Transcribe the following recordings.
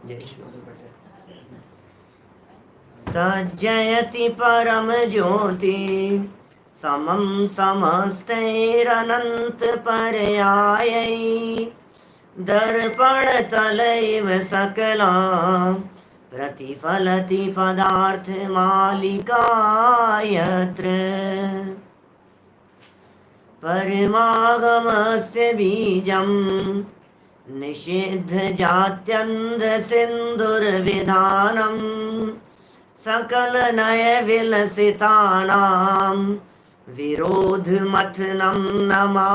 जय श्री तज्जयति परम ज्योति समं समस्तैरनंत पर्यायै दर्पण तलैव सकला प्रतिफलति पदार्थ मालिका यत्र परमागमस्य बीजं निषिद्ध जात्यन्ध सिन्धुर्विधानं सकल नय विलसितानां विरोधमथनं नमाम्यनेकान्तं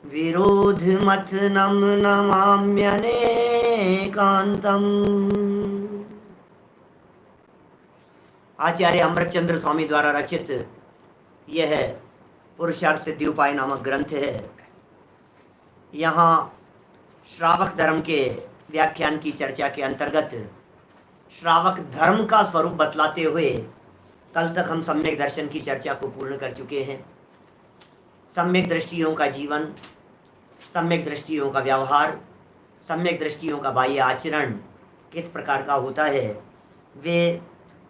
विरोधमथनं नमाम्यनेकान्तम्। आचार्य अमृतचंद्र स्वामी द्वारा रचित यह पुरुषार्थ सिद्धि उपाय नामक ग्रंथ है। यहाँ श्रावक धर्म के व्याख्यान की चर्चा के अंतर्गत श्रावक धर्म का स्वरूप बतलाते हुए कल तक हम सम्यक दर्शन की चर्चा को पूर्ण कर चुके हैं। सम्यक दृष्टियों का जीवन, सम्यक दृष्टियों का व्यवहार, सम्यक दृष्टियों का बाह्य आचरण किस प्रकार का होता है, वे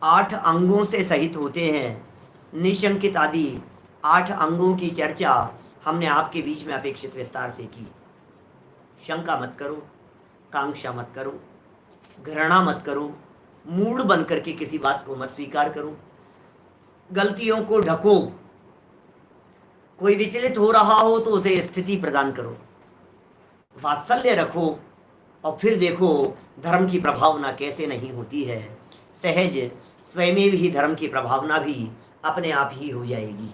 8 अंगों से सहित होते हैं। निशंकित आदि 8 अंगों की चर्चा हमने आपके बीच में अपेक्षित विस्तार से की। शंका मत करो, कांक्षा मत करो, घृणा मत करो, मूढ़ बन करके किसी बात को मत स्वीकार करो, गलतियों को ढको, कोई विचलित हो रहा हो तो उसे स्थिति प्रदान करो, वात्सल्य रखो और फिर देखो धर्म की प्रभावना कैसे नहीं होती है। सहज स्वयमेव ही धर्म की प्रभावना भी अपने आप ही हो जाएगी।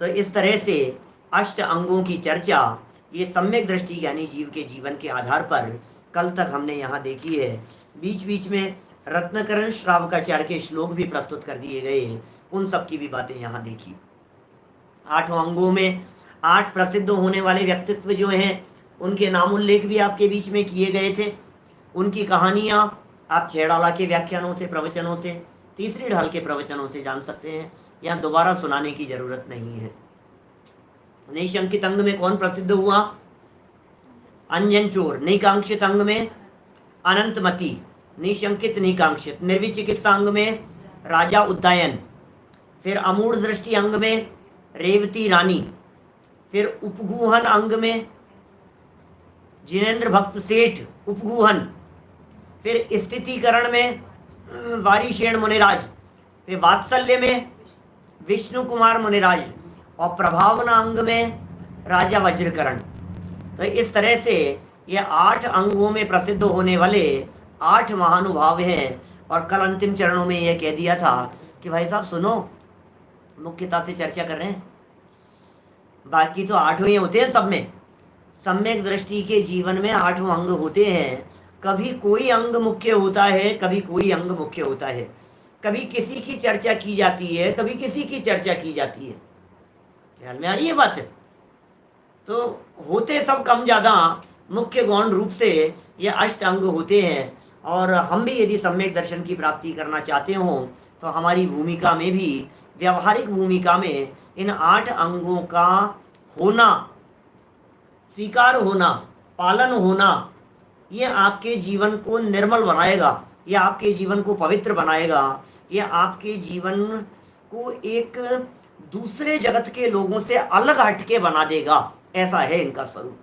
तो इस तरह से 8 अंगों की चर्चा ये सम्यक दृष्टि यानी जीव के जीवन के आधार पर कल तक हमने यहाँ देखी है। बीच बीच में रत्नकरण श्रावकाचार्य के श्लोक भी प्रस्तुत कर दिए गए, उन सब की भी बातें यहाँ देखी। 8 अंगों में 8 प्रसिद्ध होने वाले व्यक्तित्व जो हैं उनके नाम उल्लेख भी आपके बीच में किए गए थे। उनकी कहानियाँ आप छेड़ाला के व्याख्यानों से, प्रवचनों से, तीसरी ढाल के प्रवचनों से जान सकते हैं। यहाँ दोबारा सुनाने की जरूरत नहीं है। निशंकित अंग में कौन प्रसिद्ध हुआ? अंजन चोर। निकांक्षित अंग में अनंतमती, निशंकित निकांक्षित। निर्विचिकित्सा अंग में राजा उद्दायन। फिर अमूढ़ दृष्टि अंग में रेवती रानी। फिर उपगूहन अंग में जिनेन्द्र भक्त सेठ उपगूहन। फिर स्थितिकरण में वारीशेण मुनिराज। फिर वात्सल्य में विष्णु कुमार मुनिराज और प्रभावना अंग में राजा वज्रकरण। तो इस तरह से ये 8 अंगों में प्रसिद्ध होने वाले 8 महानुभाव हैं। और कल अंतिम चरणों में यह कह दिया था कि भाई साहब सुनो, मुख्यता से चर्चा कर रहे हैं, बाकी तो 8 ही होते हैं सब में। सम्यक दृष्टि के जीवन में 8 अंग होते हैं। कभी कोई अंग मुख्य होता है, कभी कोई अंग मुख्य होता है। कभी किसी की चर्चा की जाती है, कभी किसी की चर्चा की जाती है। ख्याल में आ रही है बात? तो होते सब कम ज़्यादा मुख्य गौण रूप से ये 8 अंग होते हैं। और हम भी यदि सम्यक दर्शन की प्राप्ति करना चाहते हों तो हमारी भूमिका में भी, व्यवहारिक भूमिका में, इन 8 अंगों का होना, स्वीकार होना, पालन होना, ये आपके जीवन को निर्मल बनाएगा, ये आपके जीवन को पवित्र बनाएगा, ये आपके जीवन को एक दूसरे जगत के लोगों से अलग हटके बना देगा। ऐसा है इनका स्वरूप।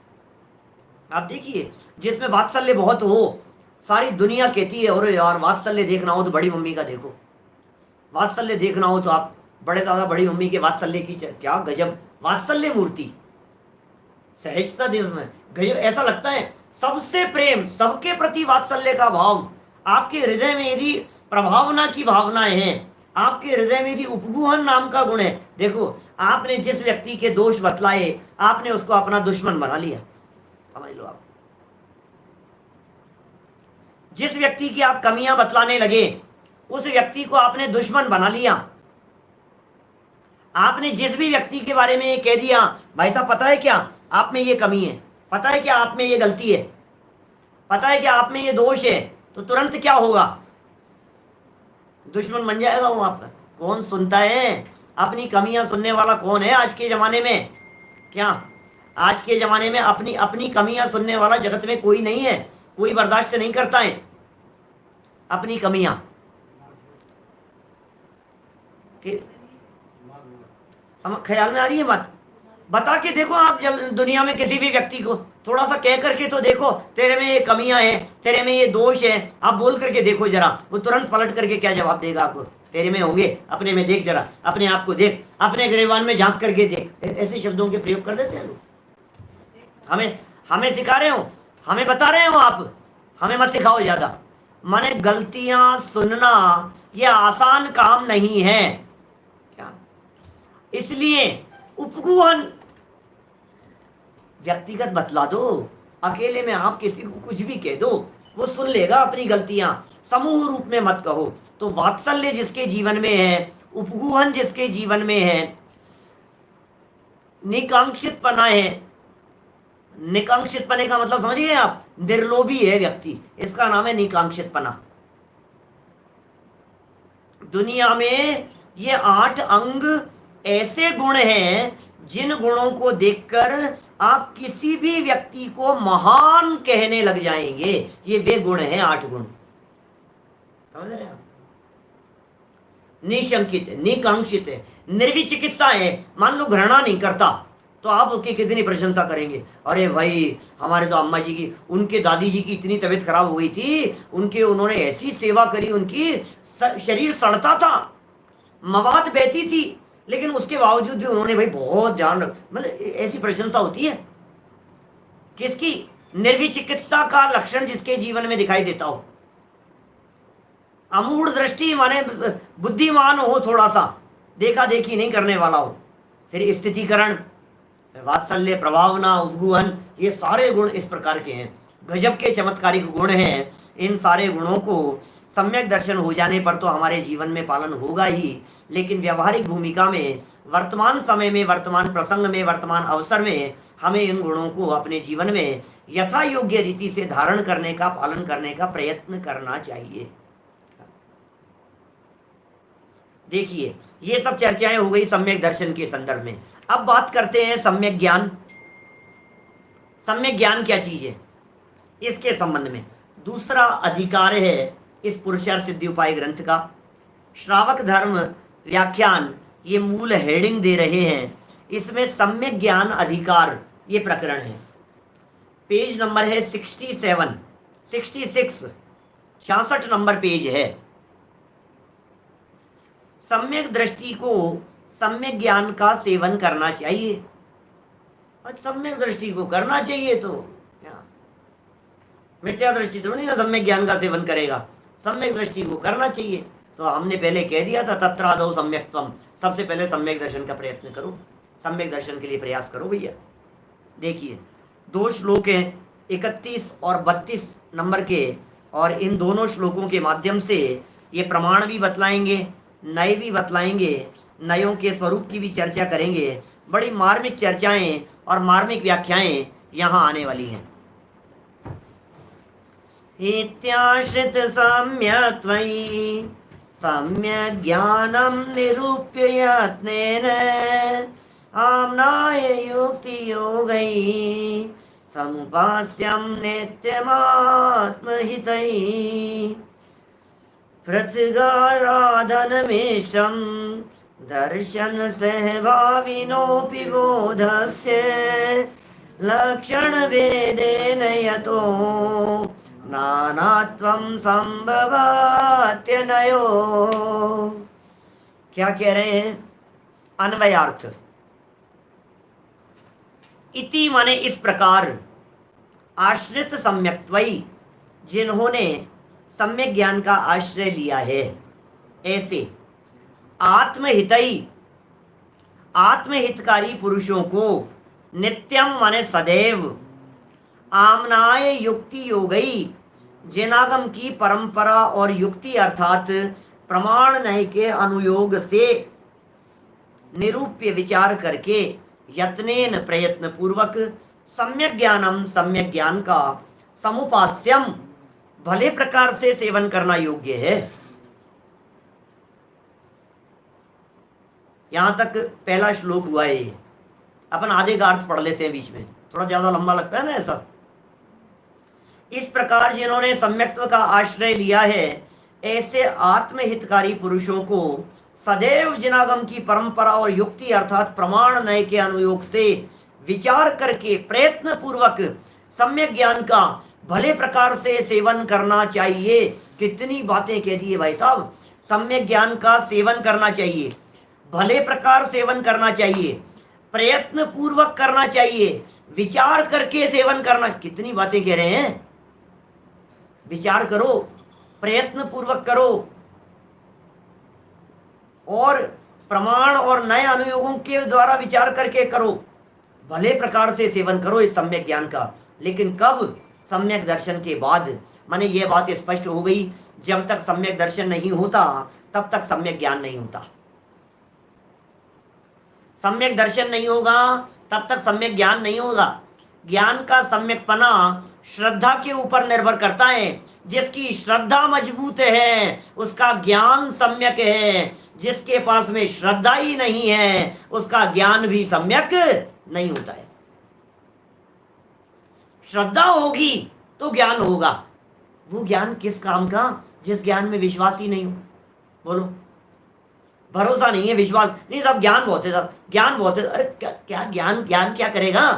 आप देखिए, जिसमें वात्सल्य बहुत हो, सारी दुनिया कहती है अरे यार वात्सल्य देखना हो तो बड़ी मम्मी का देखो, वात्सल्य देखना हो तो आप बड़े दादा बड़ी मम्मी के वात्सल्य की क्या गजब वात्सल्य मूर्ति, सहजता दिवस में गजब। ऐसा लगता है सबसे प्रेम, सबके प्रति वात्सल्य का भाव। आपके हृदय में यदि प्रभावना की भावनाएं हैं, आपके हृदय में यदि उपगूहन नाम का गुण है, देखो आपने जिस व्यक्ति के दोष बतलाए आपने उसको अपना दुश्मन बना लिया, समझ लो आप। जिस व्यक्ति की आप कमियां बतलाने लगे उस व्यक्ति को आपने दुश्मन बना लिया। आपने जिस भी व्यक्ति के बारे में ये कह दिया भाई साहब पता है क्या आप में ये कमी है, पता है क्या आप में ये गलती है, पता है क्या आप में ये दोष है, तो तुरंत क्या होगा? दुश्मन बन जाएगा वो आपका। कौन सुनता है? अपनी कमियां सुनने वाला कौन है आज के ज़माने में? क्या आज के ज़माने में अपनी अपनी कमियां सुनने वाला जगत में कोई नहीं है, कोई बर्दाश्त नहीं करता है अपनी कमियां। ख्याल में आ रही है बात? बता के देखो आप दुनिया में किसी भी व्यक्ति को थोड़ा सा कह करके तो देखो, तेरे में ये कमियां हैं, तेरे में ये दोष है, आप बोल करके देखो जरा, वो तुरंत पलट करके क्या जवाब देगा आपको? तेरे में होंगे, अपने में देख, जरा अपने आप को देख, अपने गिरबान में झांक करके देख। ऐसे शब्दों के प्रयोग कर देते हैं लोग। हमें सिखा रहे हो, हमें बता रहे हो आप, हमें मत सिखाओ ज्यादा। माने गलतियां सुनना ये आसान काम नहीं है क्या? इसलिए उपगूहन व्यक्तिगत बतला दो, अकेले में आप किसी को कुछ भी कह दो, वो सुन लेगा अपनी गलतियां। समूह रूप में मत कहो। तो वात्सल्य जिसके जीवन में है, उपगूहन जिसके जीवन में है, निकांक्षितपना है। निकांक्षितपने का मतलब समझिए आप, निर्लोभी है व्यक्ति, इसका नाम है निकांक्षितपना। दुनिया में ये 8 अंग ऐसे गुण हैं जिन गुणों को देखकर आप किसी भी व्यक्ति को महान कहने लग जाएंगे। ये वे गुण हैं, 8 गुण, समझ रहे हैं आप? निशंकित है, निकांक्षित है, निर्विचिकित्सा है। मान लो घृणा नहीं करता तो आप उसकी कितनी प्रशंसा करेंगे? अरे भाई, हमारे तो अम्मा जी की, उनके दादी जी की इतनी तबीयत खराब हो गई थी, उन्होंने ऐसी सेवा करी, उनकी शरीर सड़ता था, मवाद बहती थी, लेकिन उसके बावजूद भी उन्होंने भाई बहुत ध्यान रख, मतलब ऐसी प्रशंसा होती है किसकी? निर्विचिकित्सा का लक्षण जिसके जीवन में दिखाई देता हो। अमूढ़ दृष्टि माने बुद्धिमान हो, थोड़ा सा देखा देखी नहीं करने वाला हो। फिर स्थितिकरण, वात्सल्य, प्रभावना, उपगूहन, ये सारे गुण इस प्रकार के हैं, गजब के चमत्कारिक गुण हैं। इन सारे गुणों को सम्यक दर्शन हो जाने पर तो हमारे जीवन में पालन होगा ही, लेकिन व्यवहारिक भूमिका में, वर्तमान समय में, वर्तमान प्रसंग में, वर्तमान अवसर में हमें इन गुणों को अपने जीवन में यथा योग्य रीति से धारण करने का, पालन करने का प्रयत्न करना चाहिए। देखिए, ये सब चर्चाएं हो गई सम्यक दर्शन के संदर्भ में। अब बात करते हैं सम्यक ज्ञान। सम्यक ज्ञान क्या चीज है, इसके संबंध में दूसरा अधिकार है इस पुरुषार्थ सिद्धि उपाय ग्रंथ का। श्रावक धर्म व्याख्यान, ये मूल हेडिंग दे रहे हैं। इसमें सम्यक ज्ञान अधिकार ये प्रकरण है। पेज नंबर है 67, 66, 66 नंबर पेज है। सम्यक दृष्टि को सम्यक ज्ञान का सेवन करना चाहिए। और सम्यक दृष्टि को करना चाहिए तो क्या, मिथ्या दृष्टि तो नहीं ना सम्यक ज्ञान का सेवन करेगा, सम्यक दृष्टि को करना चाहिए। तो हमने पहले कह दिया था, तत्रादौ सम्यक्त्वम, सबसे पहले सम्यक दर्शन का प्रयत्न करो, सम्यक दर्शन के लिए प्रयास करो भैया। देखिए, 2 श्लोक हैं 31 और 32 नंबर के, और इन दोनों श्लोकों के माध्यम से ये प्रमाण भी बतलाएंगे, नए भी बतलाएंगे, नयों के स्वरूप की भी चर्चा करेंगे। बड़ी मार्मिक चर्चाएं और मार्मिक व्याख्याएं यहाँ आने वाली हैं। इत्याश्रित सम्यक् त्वयि सम्यक् ज्ञानं निरूप्य यत्नेन आम्नाय युक्तियोगैः समुपास्यं नित्यमात्महितैः पृथगाराधनमिष्टं दर्शन सहभाविनोऽपि बोधस्य लक्षणभेदेन यतो नानात्वं संभवात्यनयो। क्या कह रहे हैं? अन्वयार्थ। इति माने इस प्रकार, आश्रित सम्यक्त्वयि, जिन्होंने सम्यक ज्ञान का आश्रय लिया है, ऐसे आत्महितई, आत्महितकारी पुरुषों को, नित्यम माने सदैव, आमनाय युक्ति योगई, जिनागम की परंपरा और युक्ति अर्थात प्रमाण न्याय के अनुयोग से निरूप्य विचार करके, यत्नेन प्रयत्न पूर्वक, सम्यक ज्ञानम सम्यक ज्ञान का, समुपास्यम भले प्रकार से सेवन करना योग्य है। यहां तक पहला श्लोक हुआ है। अपन आधे का अर्थ पढ़ लेते हैं बीच में। थोड़ा ज्यादा लंबा लगता है ना ऐसा। इस प्रकार जिन्होंने सम्यक्त्व का आश्रय लिया है, ऐसे आत्महितकारी पुरुषों को सदैव जिनागम की परंपरा और युक्ति अर्थात प्रमाण नय के अनुयोग से विचार करके प्रयत्न पूर्वक सम्यक ज्ञान का भले प्रकार से सेवन करना चाहिए। कितनी बातें कह दी है भाई साहब। सम्यक ज्ञान का सेवन करना चाहिए, भले प्रकार सेवन करना चाहिए, प्रयत्न पूर्वक करना चाहिए, विचार करके सेवन करना। कितनी बातें कह रहे हैं। विचार करो, प्रयत्न पूर्वक करो और प्रमाण और नए अनुयोगों के द्वारा विचार करके करो, भले प्रकार से सेवन करो इस सम्यक ज्ञान का। लेकिन कब? सम्यक दर्शन के बाद। माने ये बात स्पष्ट हो गई, जब तक सम्यक दर्शन नहीं होता तब तक सम्यक ज्ञान नहीं होता। सम्यक दर्शन नहीं होगा तब तक सम्यक ज्ञान नहीं होगा। ज्ञान का सम्यकपना श्रद्धा के ऊपर निर्भर करता है। जिसकी श्रद्धा मजबूत है उसका ज्ञान सम्यक है, जिसके पास में श्रद्धा ही नहीं है उसका ज्ञान भी सम्यक नहीं होता है। श्रद्धा होगी तो ज्ञान होगा। वो ज्ञान किस काम का? जिस ज्ञान में विश्वास ही नहीं हो। बोलो, भरोसा नहीं है, विश्वास नहीं, सब ज्ञान बहुत है, सब ज्ञान बहुत है। अरे क्या ज्ञान, ज्ञान क्या करेगा?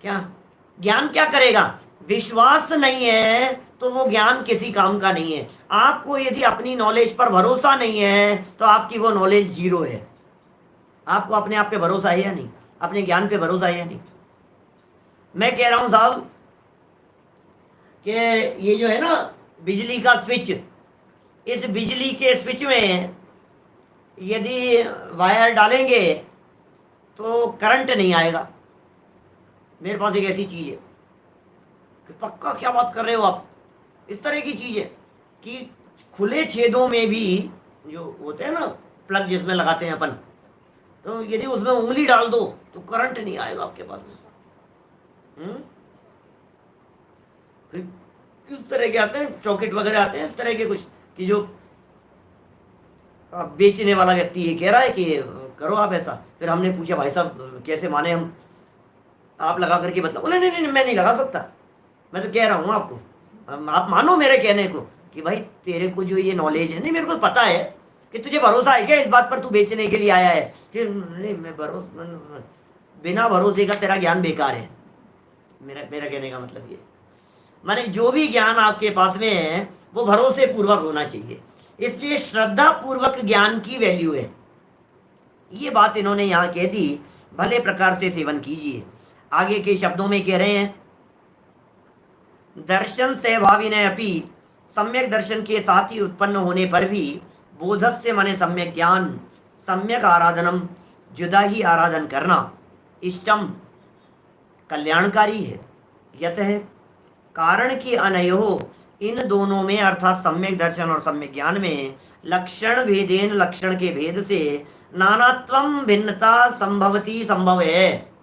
क्या ज्ञान क्या करेगा? विश्वास नहीं है तो वो ज्ञान किसी काम का नहीं है। आपको यदि अपनी नॉलेज पर भरोसा नहीं है तो आपकी वो नॉलेज जीरो है। आपको अपने आप पे भरोसा है या नहीं? अपने ज्ञान पे भरोसा है या नहीं? मैं कह रहा हूं साहब कि ये जो है ना बिजली का स्विच, इस बिजली के स्विच में यदि वायर डालेंगे तो करंट नहीं आएगा। मेरे पास एक ऐसी चीज़ है कि पक्का क्या बात कर रहे हो आप? इस तरह की चीज़ है कि खुले छेदों में भी जो होते हैं ना प्लग जिसमें लगाते हैं अपन, तो यदि उसमें उंगली डाल दो तो करंट नहीं आएगा आपके पास में। किस तरह के आते हैं, सॉकेट वगैरह आते हैं इस तरह के कुछ, कि जो बेचने वाला व्यक्ति ये कह रहा है कि करो आप ऐसा। फिर हमने पूछा भाई साहब कैसे माने हम, आप लगा करके मतलब। नहीं नहीं नहीं, मैं नहीं लगा सकता, मैं तो कह रहा हूँ आपको, आप मानो मेरे कहने को कि भाई तेरे को जो ये नॉलेज है, नहीं मेरे को पता है कि तुझे भरोसा है क्या इस बात पर, तू बेचने के लिए आया है। फिर नहीं, मैं बिना भरोसे का तेरा ज्ञान बेकार है। मेरा कहने का मतलब ये, माने जो भी ज्ञान आपके पास में है वो भरोसे पूर्वक होना चाहिए। इसलिए श्रद्धा पूर्वक ज्ञान की वैल्यू है। ये बात इन्होंने यहाँ कह दी, भले प्रकार से सेवन कीजिए। आगे के शब्दों में कह रहे हैं, दर्शन से भावी ने अपि, सम्यक दर्शन के साथ ही उत्पन्न होने पर भी बोधस्य माने सम्यक ज्ञान, सम्यक आराधनम जुदा ही आराधन करना इष्टम कल्याणकारी है। यतः कारण की अनयो, इन दोनों में अर्थात सम्यक दर्शन और सम्यक ज्ञान में लक्षण भेदेन, लक्षण के भेद से नानात्वम भिन्नता संभवती, संभव है।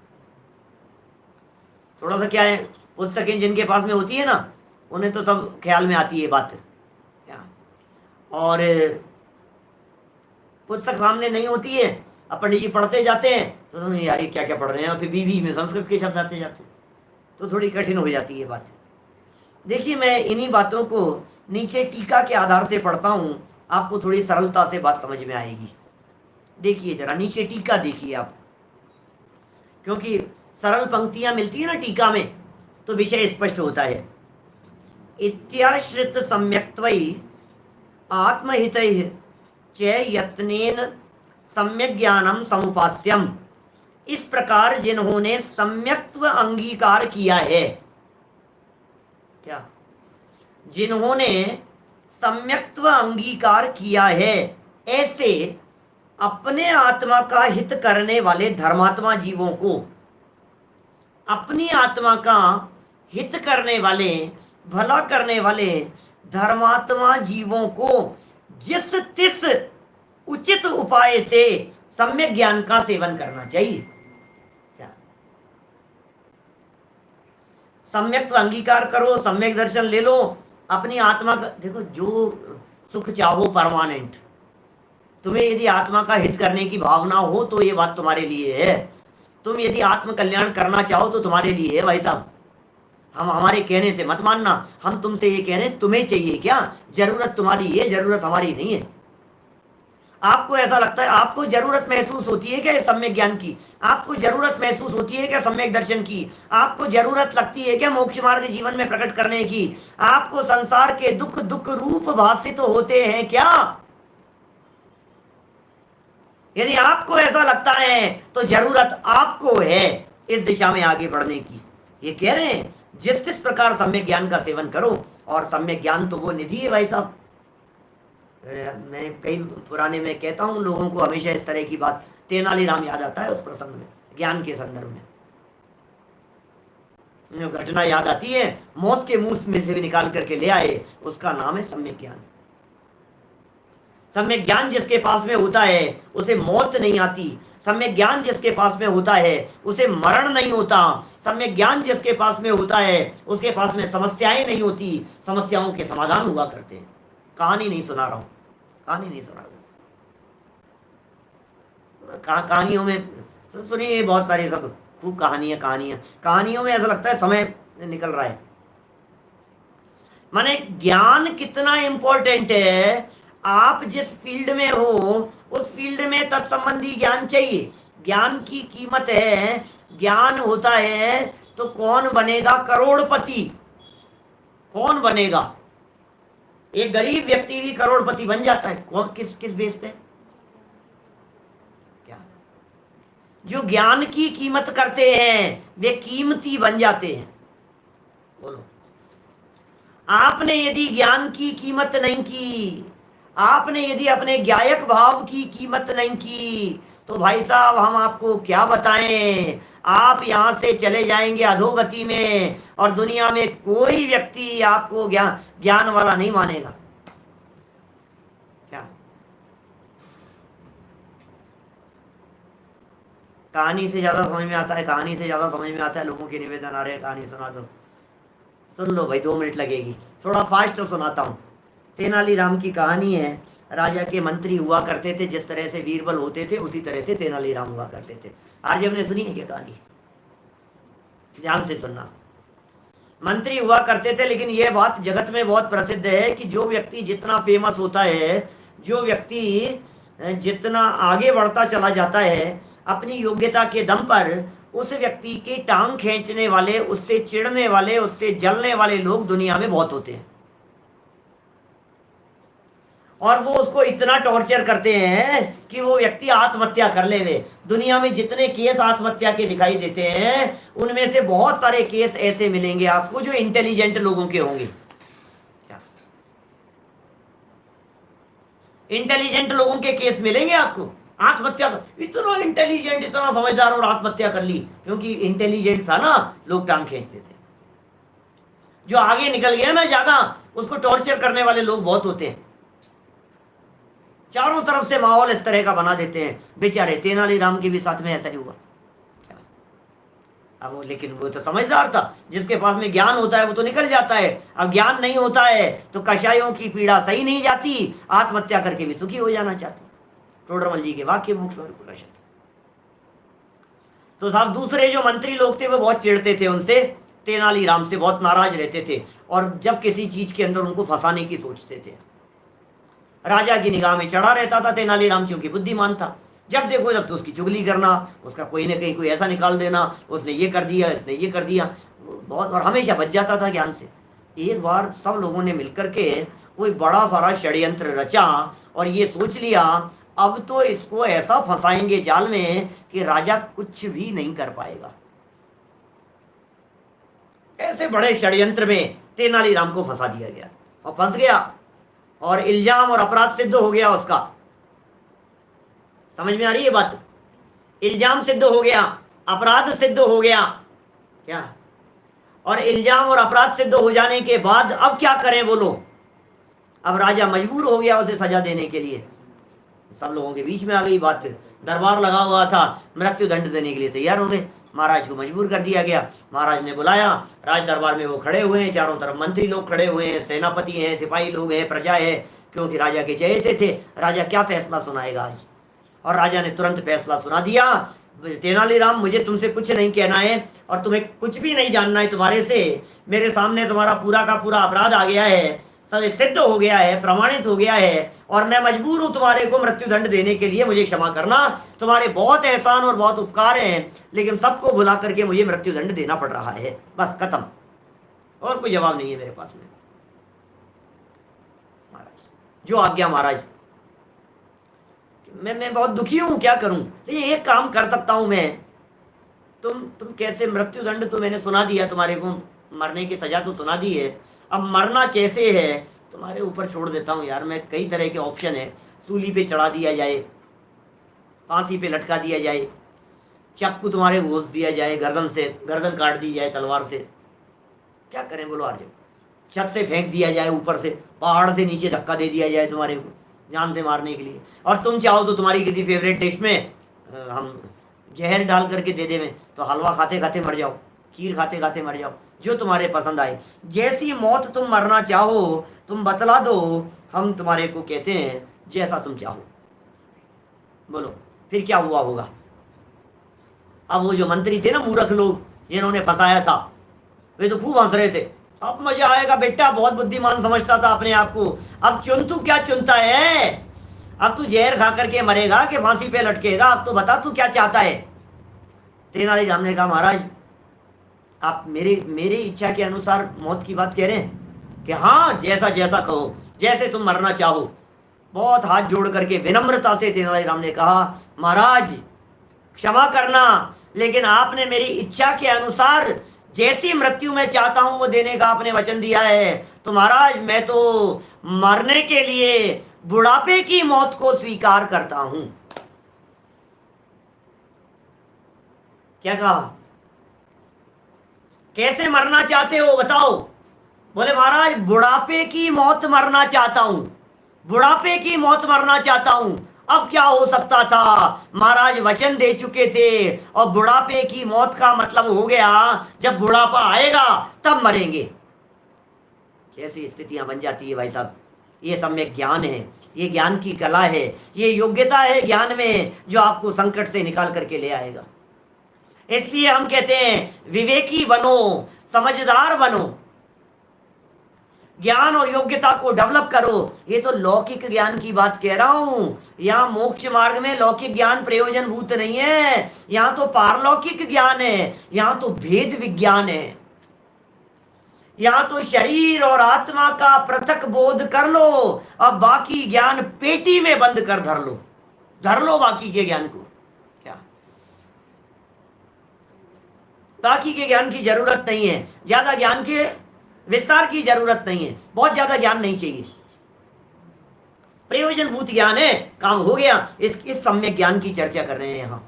थोड़ा सा क्या है, पुस्तकें जिनके पास में होती है ना उन्हें तो सब ख्याल में आती है बात, और पुस्तक सामने नहीं होती है, अब पंडित जी पढ़ते जाते हैं तो समझ यार ये क्या क्या पढ़ रहे हैं, फिर बीवी में संस्कृत के शब्द आते जाते तो थोड़ी कठिन हो जाती है बात। देखिए मैं इन्हीं बातों को नीचे टीका के आधार से पढ़ता हूँ, आपको थोड़ी सरलता से बात समझ में आएगी। देखिए जरा नीचे टीका देखिए आप, क्योंकि सरल पंक्तियां मिलती है ना टीका में तो विषय स्पष्ट होता है। इत्याश्रित सम्यक्त्वयि आत्महितैः च यत्नेन सम्यक ज्ञानम समुपास्यम, इस प्रकार जिन्होंने सम्यक्त्व अंगीकार किया है, क्या जिन्होंने सम्यक्त्व अंगीकार किया है, ऐसे अपने आत्मा का हित करने वाले धर्मात्मा जीवों को, अपनी आत्मा का हित करने वाले, भला करने वाले धर्मात्मा जीवों को जिस तिस उचित उपाय से सम्यक ज्ञान का सेवन करना चाहिए। क्या सम्यक अंगीकार करो, सम्यक दर्शन ले लो, अपनी आत्मा का देखो, जो सुख चाहो परमानेंट, तुम्हें यदि आत्मा का हित करने की भावना हो तो ये बात तुम्हारे लिए है। तुम यदि आत्म कल्याण करना चाहो तो तुम्हारे लिए है भाई साहब। हम हमारे कहने से मत मानना, हम तुमसे ये कह रहे हैं तुम्हें चाहिए क्या, जरूरत तुम्हारी है, जरूरत हमारी नहीं है। आपको ऐसा लगता है, आपको जरूरत महसूस होती है क्या सम्यक ज्ञान की, आपको जरूरत महसूस होती है क्या सम्यक दर्शन की, आपको जरूरत लगती है क्या मोक्ष मार्ग जीवन में प्रकट करने की, आपको संसार के दुख दुख रूप भाषित तो होते हैं क्या। यदि आपको ऐसा लगता है तो जरूरत आपको है इस दिशा में आगे बढ़ने की। ये कह रहे हैं जिस जिस प्रकार सम्यक ज्ञान का सेवन करो, और सम्यक ज्ञान तो वो निधि है भाई साहब। मैं कई पुराने में कहता हूँ लोगों को हमेशा इस तरह की बात, तेनालीराम याद आता है उस प्रसंग में, ज्ञान के संदर्भ में जो घटना याद आती है, मौत के मुंह में से भी निकाल करके ले आए, उसका नाम है सम्यक ज्ञान। सम्यक ज्ञान जिसके पास में होता है उसे मौत नहीं आती, सम्यक ज्ञान जिसके पास में होता है उसे मरण नहीं होता, सम्यक ज्ञान जिसके पास में होता है उसके पास में समस्याएं नहीं होती, समस्याओं के समाधान हुआ करते हैं। कहानी नहीं सुना रहा हूं, कहानी नहीं सुना रहा, कहानियों में सुनिए बहुत सारी, सब खूब कहानियां कहानियां कहानियों में ऐसा लगता है समय निकल रहा है। माने ज्ञान कितना इंपॉर्टेंट है, आप जिस फील्ड में हो उस फील्ड में तत्संबंधी ज्ञान चाहिए। ज्ञान की कीमत है, ज्ञान होता है तो कौन बनेगा करोड़पति, कौन बनेगा, एक गरीब व्यक्ति भी करोड़पति बन जाता है। कौन, किस किस बेस पे, क्या, जो ज्ञान की कीमत करते हैं वे कीमती बन जाते हैं। बोलो, आपने यदि ज्ञान की कीमत नहीं की, आपने यदि अपने ज्ञायक भाव की कीमत नहीं की, तो भाई साहब हम आपको क्या बताएं, आप यहां से चले जाएंगे अधोगति में, और दुनिया में कोई व्यक्ति आपको ज्ञान वाला नहीं मानेगा। क्या, कहानी से ज्यादा समझ में आता है, कहानी से ज्यादा समझ में आता है। लोगों के निवेदन आ रहे हैं कहानी सुना दो, सुन लो भाई, 2 मिनट लगेगी, थोड़ा फास्ट तो सुनाता हूं। तेनालीराम की कहानी है, राजा के मंत्री हुआ करते थे, जिस तरह से बीरबल होते थे उसी तरह से तेनालीराम हुआ करते थे। आर्यभ ने सुनी है क्या कहानी, ध्यान से सुनना। मंत्री हुआ करते थे, लेकिन यह बात जगत में बहुत प्रसिद्ध है कि जो व्यक्ति जितना फेमस होता है, जो व्यक्ति जितना आगे बढ़ता चला जाता है अपनी योग्यता के दम पर, उस व्यक्ति की टांग खींचने वाले, उससे चिढ़ने वाले, उससे जलने वाले लोग दुनिया में बहुत होते हैं, और वो उसको इतना टॉर्चर करते हैं कि वो व्यक्ति आत्महत्या कर ले। दुनिया में जितने केस आत्महत्या के दिखाई देते हैं उनमें से बहुत सारे केस ऐसे मिलेंगे आपको जो इंटेलिजेंट लोगों के होंगे। क्या, इंटेलिजेंट लोगों के केस मिलेंगे आपको, आत्महत्या, इतना इंटेलिजेंट, इतना समझदार और आत्महत्या कर ली, क्योंकि इंटेलिजेंट था ना, लोग टांग खींचते थे। जो आगे निकल गया ना ज्यादा, उसको टॉर्चर करने वाले लोग बहुत होते हैं, चारों तरफ से माहौल इस तरह का बना देते हैं। बेचारे तेनालीराम के भी साथ में ऐसा ही हुआ। क्या, अब वो, लेकिन वो तो समझदार था, जिसके पास में ज्ञान होता है वो तो निकल जाता है, अब ज्ञान नहीं होता है तो कषायों की पीड़ा सही नहीं जाती, आत्महत्या करके भी सुखी हो जाना चाहते। टोडरमल जी के वाक्य मोक्ष मार्ग प्रकाशन। तो साहब दूसरे जो मंत्री लोग थे वो बहुत चिढ़ते थे उनसे, तेनालीराम से बहुत नाराज रहते थे, और जब किसी चीज के अंदर उनको फंसाने की सोचते थे। राजा की निगाह में चढ़ा रहता था तेनालीराम, चूंकि बुद्धिमान था, जब देखो जब तो उसकी चुगली करना, उसका कोई ना कहीं कोई ऐसा निकाल देना, उसने ये कर दिया, इसने ये कर दिया, बहुत, और हमेशा बच जाता था ज्ञान से। एक बार सब लोगों ने मिलकर के कोई बड़ा सारा षड्यंत्र रचा और ये सोच लिया अब तो इसको ऐसा फंसाएंगे जाल में कि राजा कुछ भी नहीं कर पाएगा। ऐसे बड़े षड्यंत्र में तेनालीराम को फंसा दिया गया, और फंस गया, और इल्जाम और अपराध सिद्ध हो गया उसका। समझ में आ रही है बात, इल्जाम सिद्ध हो गया, अपराध सिद्ध हो गया। क्या, और इल्जाम और अपराध सिद्ध हो जाने के बाद अब क्या करें बोलो, अब राजा मजबूर हो गया उसे सजा देने के लिए। सब लोगों के बीच में आ गई बात, दरबार लगा हुआ था, मृत्यु दंड देने के लिए तैयार हो गए, महाराज को मजबूर कर दिया गया। महाराज ने बुलाया, राज दरबार में वो खड़े हुए हैं, चारों तरफ मंत्री लोग खड़े हुए हैं, सेनापति हैं, सिपाही लोग हैं, प्रजा है, क्योंकि राजा के चहेते थे। राजा क्या फैसला सुनाएगा आज, और राजा ने तुरंत फैसला सुना दिया तेनालीराम, मुझे तुमसे कुछ नहीं कहना है और तुम्हें कुछ भी नहीं जानना है तुम्हारे से। मेरे सामने तुम्हारा पूरा का पूरा अपराध आ गया है, सब सिद्ध हो गया है, प्रमाणित हो गया है, और मैं मजबूर हूं तुम्हारे को मृत्युदंड देने के लिए। मुझे क्षमा करना, तुम्हारे बहुत एहसान और बहुत उपकार हैं, लेकिन सबको भुला करके मुझे मृत्युदंड देना पड़ रहा है। बस खत्म, और कोई जवाब नहीं है मेरे पास में। महाराज, जो आज्ञा महाराज। मैं बहुत दुखी हूं, क्या करूं, लेकिन एक काम कर सकता हूं मैं। तुम कैसे मृत्युदंड तो मैंने सुना दिया, तुम्हारे को मरने की सजा तो सुना दी है, अब मरना कैसे है तुम्हारे ऊपर छोड़ देता हूं यार। मैं कई तरह के ऑप्शन है, सूली पे चढ़ा दिया जाए, फांसी पे लटका दिया जाए, चाकू तुम्हारे घोंस दिया जाए, गर्दन से गर्दन काट दी जाए तलवार से, क्या करें बोलो अर्जुन। छत से फेंक दिया जाए, ऊपर से पहाड़ से नीचे धक्का दे दिया जाए तुम्हारे को जान से मारने के लिए, और तुम चाहो तो तुम्हारी किसी फेवरेट डिश में हम जहर डाल करके दे देवें, तो हलवा खाते खाते मर जाओ, खीर खाते खाते मर जाओ, जो तुम्हारे पसंद आए। जैसी मौत तुम मरना चाहो तुम बतला दो, हम तुम्हारे को कहते हैं जैसा तुम चाहो। बोलो फिर क्या हुआ होगा। अब वो जो मंत्री थे ना, मूर्ख लोग जिन्होंने फंसाया था, वे तो खूब हंस रहे थे। अब मजा आएगा बेटा, बहुत बुद्धिमान समझता था अपने आप को। अब चुन, तू क्या चुनता है, अब तू जहर खा करके मरेगा कि फांसी पे लटकेगा, अब तो बता तू क्या चाहता है। तेनालीराम ने कहा महाराज, आप मेरी इच्छा के अनुसार मौत की बात कह रहे हैं कि हाँ, जैसा जैसा कहो, जैसे तुम मरना चाहो। बहुत हाथ जोड़ करके विनम्रता से तेनालीराम ने कहा, महाराज क्षमा करना, लेकिन आपने मेरी इच्छा के अनुसार जैसी मृत्यु मैं चाहता हूं वो देने का आपने वचन दिया है, तो महाराज मैं तो मरने के लिए बुढ़ापे की मौत को स्वीकार करता हूं। क्या कहा, कैसे मरना चाहते हो बताओ। बोले महाराज बुढ़ापे की मौत मरना चाहता हूं, बुढ़ापे की मौत मरना चाहता हूं। अब क्या हो सकता था, महाराज वचन दे चुके थे, और बुढ़ापे की मौत का मतलब हो गया जब बुढ़ापा आएगा तब मरेंगे। कैसी स्थितियां बन जाती है भाई साहब। ये सम्यक ज्ञान है, ये ज्ञान की कला है, ये योग्यता है ज्ञान में, जो आपको संकट से निकाल करके ले आएगा। इसलिए हम कहते हैं विवेकी बनो, समझदार बनो, ज्ञान और योग्यता को डेवलप करो। ये तो लौकिक ज्ञान की बात कह रहा हूं, यहां मोक्ष मार्ग में लौकिक ज्ञान प्रयोजन भूत नहीं है, यहां तो पारलौकिक ज्ञान है, यहां तो भेद विज्ञान है, यहां तो शरीर और आत्मा का पृथक बोध कर लो, अब बाकी ज्ञान पेटी में बंद कर धर लो बाकी के ज्ञान को। क्या बाकी के ज्ञान की जरूरत नहीं है, ज्यादा ज्ञान के विस्तार की जरूरत नहीं है, बहुत ज्यादा ज्ञान नहीं चाहिए, प्रयोजनभूत ज्ञान है, काम हो गया। इस सम्यक ज्ञान की चर्चा कर रहे हैं यहाँ,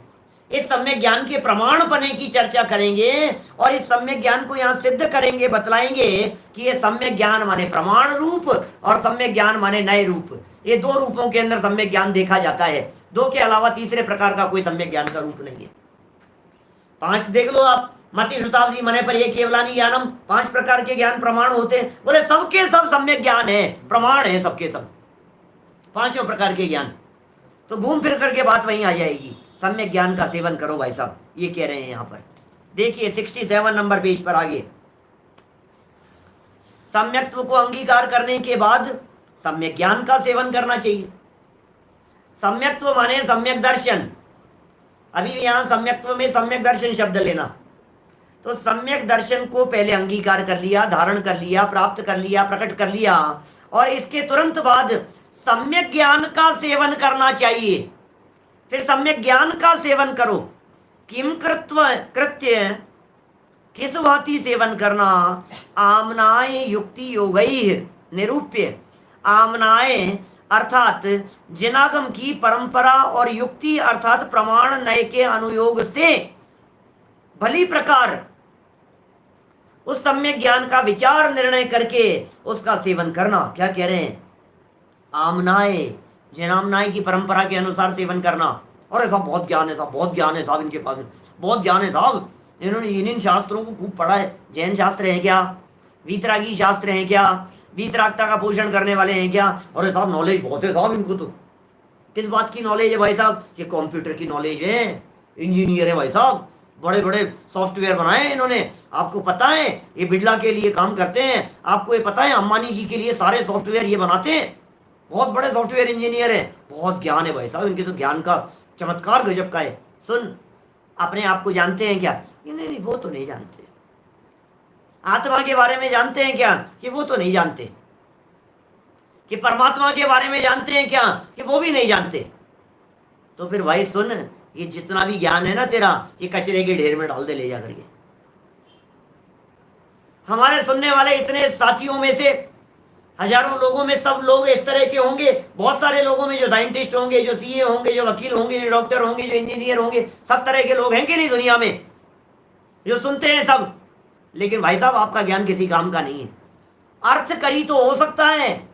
इस सम्यक ज्ञान के प्रमाण पने की चर्चा करेंगे, और इस सम्यक ज्ञान को यहाँ सिद्ध करेंगे, बतलाएंगे कि ये सम्यक ज्ञान माने प्रमाण रूप और सम्यक ज्ञान माने नए रूप। ये दो रूपों के अंदर सम्यक ज्ञान देखा जाता है, दो के अलावा तीसरे प्रकार का कोई सम्यक ज्ञान का रूप नहीं है। 5 देख लो आप, मति श्रुतावधि मने पर ये केवलानी ज्ञानम, 5 प्रकार के ज्ञान प्रमाण होते हैं। बोले सबके सब सम्यक ज्ञान है, प्रमाण है सबके सब, 5 प्रकार के ज्ञान। तो घूम फिर करके बात वहीं आ जाएगी, सम्यक ज्ञान का सेवन करो भाई साहब, ये कह रहे हैं यहाँ पर। देखिए 67 नंबर पेज पर आगे, सम्यक्त्व को अंगीकार करने के बाद सम्यक ज्ञान का सेवन करना चाहिए। सम्यक्त्व माने सम्यक दर्शन, अभी यहाँ सम्यक्त्व में सम्यक दर्शन शब्द लेना, तो सम्यक दर्शन को पहले अंगीकार कर लिया, धारण कर लिया, प्राप्त कर लिया, प्रकट कर लिया, और इसके तुरंत बाद सम्यक ज्ञान का सेवन करना चाहिए। फिर सम्यक ज्ञान का सेवन करो, किम कृत्य किस भांति सेवन करना, आमनाय युक्ति योगैः निरूप्य। आमनाय अर्थात जिनागम की परंपरा, और युक्ति अर्थात प्रमाण नय के अनुयोग से भली प्रकार उस सम्यक ज्ञान का विचार निर्णय करके उसका सेवन करना। क्या कह रहे हैं, आमनाय जिनामनाय की परंपरा के अनुसार सेवन करना। और ऐसा बहुत ज्ञान है साहब, बहुत ज्ञान है साहब, इनके पास बहुत ज्ञान है साहब, इन्होंने इन शास्त्रों को खूब पढ़ा है। जैन शास्त्र है क्या, वीतरागी शास्त्र है क्या, वीतरागता का पोषण करने वाले हैं क्या, और साहब नॉलेज बहुत है साहब इनको। तो किस बात की नॉलेज है भाई साहब, ये कंप्यूटर की नॉलेज है, इंजीनियर है भाई साहब, बड़े बड़े सॉफ्टवेयर बनाए हैं इन्होंने, आपको पता है, ये बिरला के लिए काम करते हैं, आपको ये पता है अंबानी जी के लिए सारे सॉफ्टवेयर ये बनाते हैं, बहुत बड़े सॉफ्टवेयर इंजीनियर हैं, बहुत ज्ञान है भाई साहब इनके, तो ज्ञान का चमत्कार गजब का है। सुन, अपने आप को जानते हैं क्या? ये नहीं, वो तो नहीं जानते। आत्मा के बारे में जानते हैं क्या? कि वो तो नहीं जानते। कि परमात्मा के बारे में जानते हैं क्या? कि वो भी नहीं जानते। तो फिर भाई सुन, ये जितना भी ज्ञान है ना तेरा, ये कचरे के ढेर में डाल दे ले जा करके। हमारे सुनने वाले इतने साथियों में से, हजारों लोगों में सब लोग इस तरह के होंगे, बहुत सारे लोगों में जो साइंटिस्ट होंगे, जो सीए होंगे, जो वकील होंगे, जो डॉक्टर होंगे, जो इंजीनियर होंगे, सब तरह के लोग हैं कि नहीं दुनिया में, जो सुनते हैं सब। लेकिन भाई साहब आपका ज्ञान किसी काम का नहीं है। अर्थ करी तो हो सकता है,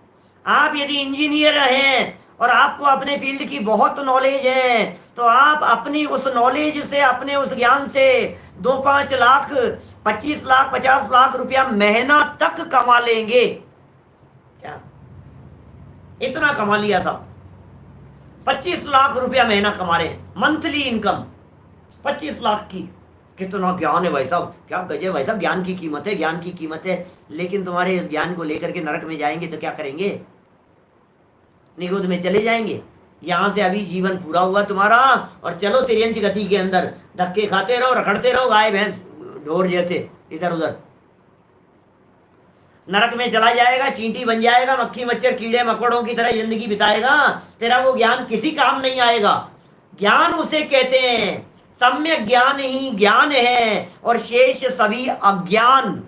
आप यदि इंजीनियर हैं और आपको अपने फील्ड की बहुत नॉलेज है, तो आप अपनी उस नॉलेज से, अपने उस ज्ञान से 2-5 लाख, 25 लाख, 50 लाख रुपया महीना तक कमा लेंगे। क्या इतना कमा लिया साहब? 25 लाख रुपया महीना कमा रहे हैं, मंथली इनकम 25 लाख की। कितना ज्ञान है भाई साहब, क्या गजब भाई साहब, ज्ञान की कीमत है, ज्ञान की कीमत है। लेकिन तुम्हारे इस ज्ञान को लेकर के नरक में जाएंगे तो क्या करेंगे? निगुद में चले जाएंगे। यहां से अभी जीवन पूरा हुआ तुम्हारा, और चलो तिर्यंच गति के अंदर धक्के खाते रहो, रखड़ते रहो गाय भैंस ढोर जैसे इधर उधर। नरक में चला जाएगा, चींटी बन जाएगा, मक्खी मच्छर कीड़े मकोड़ों की तरह जिंदगी बिताएगा। तेरा वो ज्ञान किसी काम नहीं आएगा। ज्ञान उसे कहते हैं, सम्यक ज्ञान ही ज्ञान है और शेष सभी अज्ञान।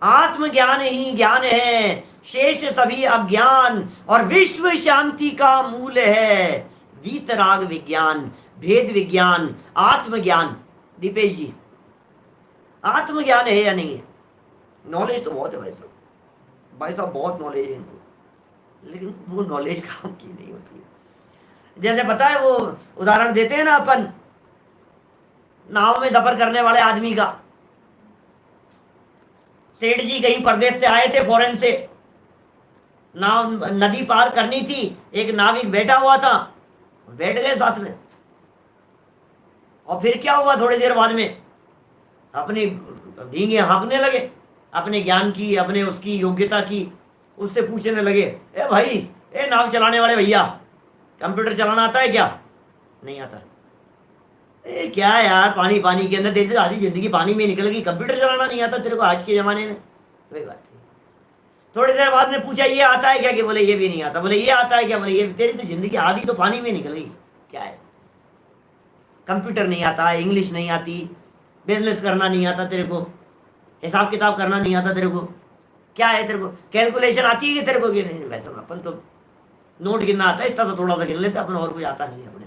आत्मज्ञान ही ज्ञान है, शेष सभी अज्ञान, और विश्व शांति का मूल है वीतराग विज्ञान, भेद विज्ञान, आत्मज्ञान। दीपेश जी, आत्मज्ञान है या नहीं है? नॉलेज तो बहुत है भाई साहब, भाई साहब बहुत नॉलेज है इनको, लेकिन वो नॉलेज काम की नहीं होती है। जैसे पता है वो उदाहरण देते हैं ना अपन, नाव में सफर करने वाले आदमी का। सेठ जी कहीं परदेश से आए थे, फॉरेन से, नाव नदी पार करनी थी, एक नाविक बैठा हुआ था, बैठ गए साथ में। और फिर क्या हुआ, थोड़ी देर बाद में अपनी डींगे हाँकने लगे, अपने ज्ञान की, अपने उसकी योग्यता की, उससे पूछने लगे, ए भाई, ए नाव चलाने वाले भैया, कंप्यूटर चलाना आता है क्या? नहीं आता। ए क्या यार, पानी पानी के अंदर तेरी आधी जिंदगी पानी में निकल गई, कंप्यूटर चलाना नहीं आता तेरे को आज के जमाने में? कोई बात नहीं। थोड़ी देर बाद में पूछा, ये आता है क्या? कि बोले ये भी नहीं आता। बोले ये आता है क्या? बोले ये। तेरी तो जिंदगी आधी तो पानी में निकल गई। क्या है? कंप्यूटर नहीं आता, इंग्लिश नहीं आती, बिजनेस करना नहीं आता तेरे को, हिसाब किताब करना नहीं आता तेरे को, क्या है तेरे को? कैलकुलेशन आती है कि तेरे को? कि नहीं, वैसे अपन तो नोट गिनना आता है, इतना तो थोड़ा सा गिन लेते अपन, और कुछ आता नहीं अपने को।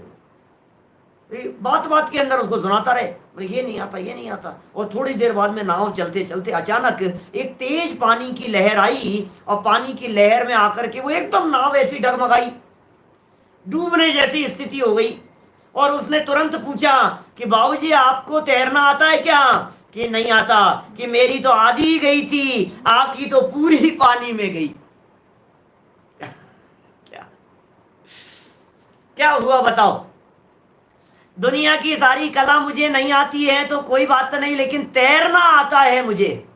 बात बात के अंदर उसको सुनाता रहे, ये नहीं आता, ये नहीं आता। और थोड़ी देर बाद में नाव चलते चलते अचानक एक तेज पानी की लहर आई, और पानी की लहर में आकर के वो एकदम नाव ऐसी डगमगाई, डूबने जैसी स्थिति हो गई। और उसने तुरंत पूछा कि बाबूजी आपको तैरना आता है क्या? कि नहीं आता। कि मेरी तो आधी ही गई थी, आपकी तो पूरी पानी में गई। क्या क्या हुआ बताओ? दुनिया की सारी कला मुझे नहीं आती है तो कोई बात नहीं, लेकिन तैरना आता है मुझे।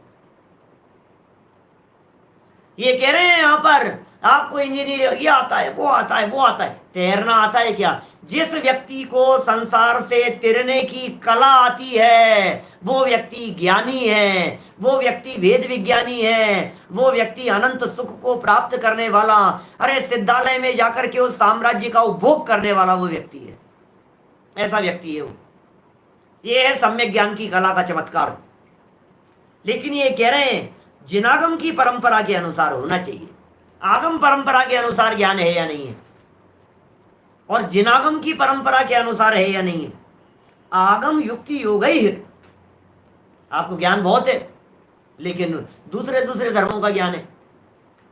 ये कह रहे हैं यहां पर, आपको इंजीनियर ये आता है, वो आता है, वो आता है, तैरना आता है क्या? जिस व्यक्ति को संसार से तैरने की कला आती है वो व्यक्ति ज्ञानी है, वो व्यक्ति वेद विज्ञानी है, वो व्यक्ति अनंत सुख को प्राप्त करने वाला, अरे सिद्धालय में जाकर के उस साम्राज्य का उपभोग करने वाला वो व्यक्ति है, ऐसा व्यक्ति है वो। ये है सम्यक ज्ञान की कला का चमत्कार। लेकिन ये कह रहे हैं जिनागम की परंपरा के अनुसार होना चाहिए। आगम परंपरा के अनुसार ज्ञान है या नहीं है? और जिनागम की परंपरा के अनुसार है या नहीं है? आगम युक्ति योग ही है। आपको ज्ञान बहुत है लेकिन दूसरे दूसरे धर्मों का ज्ञान है,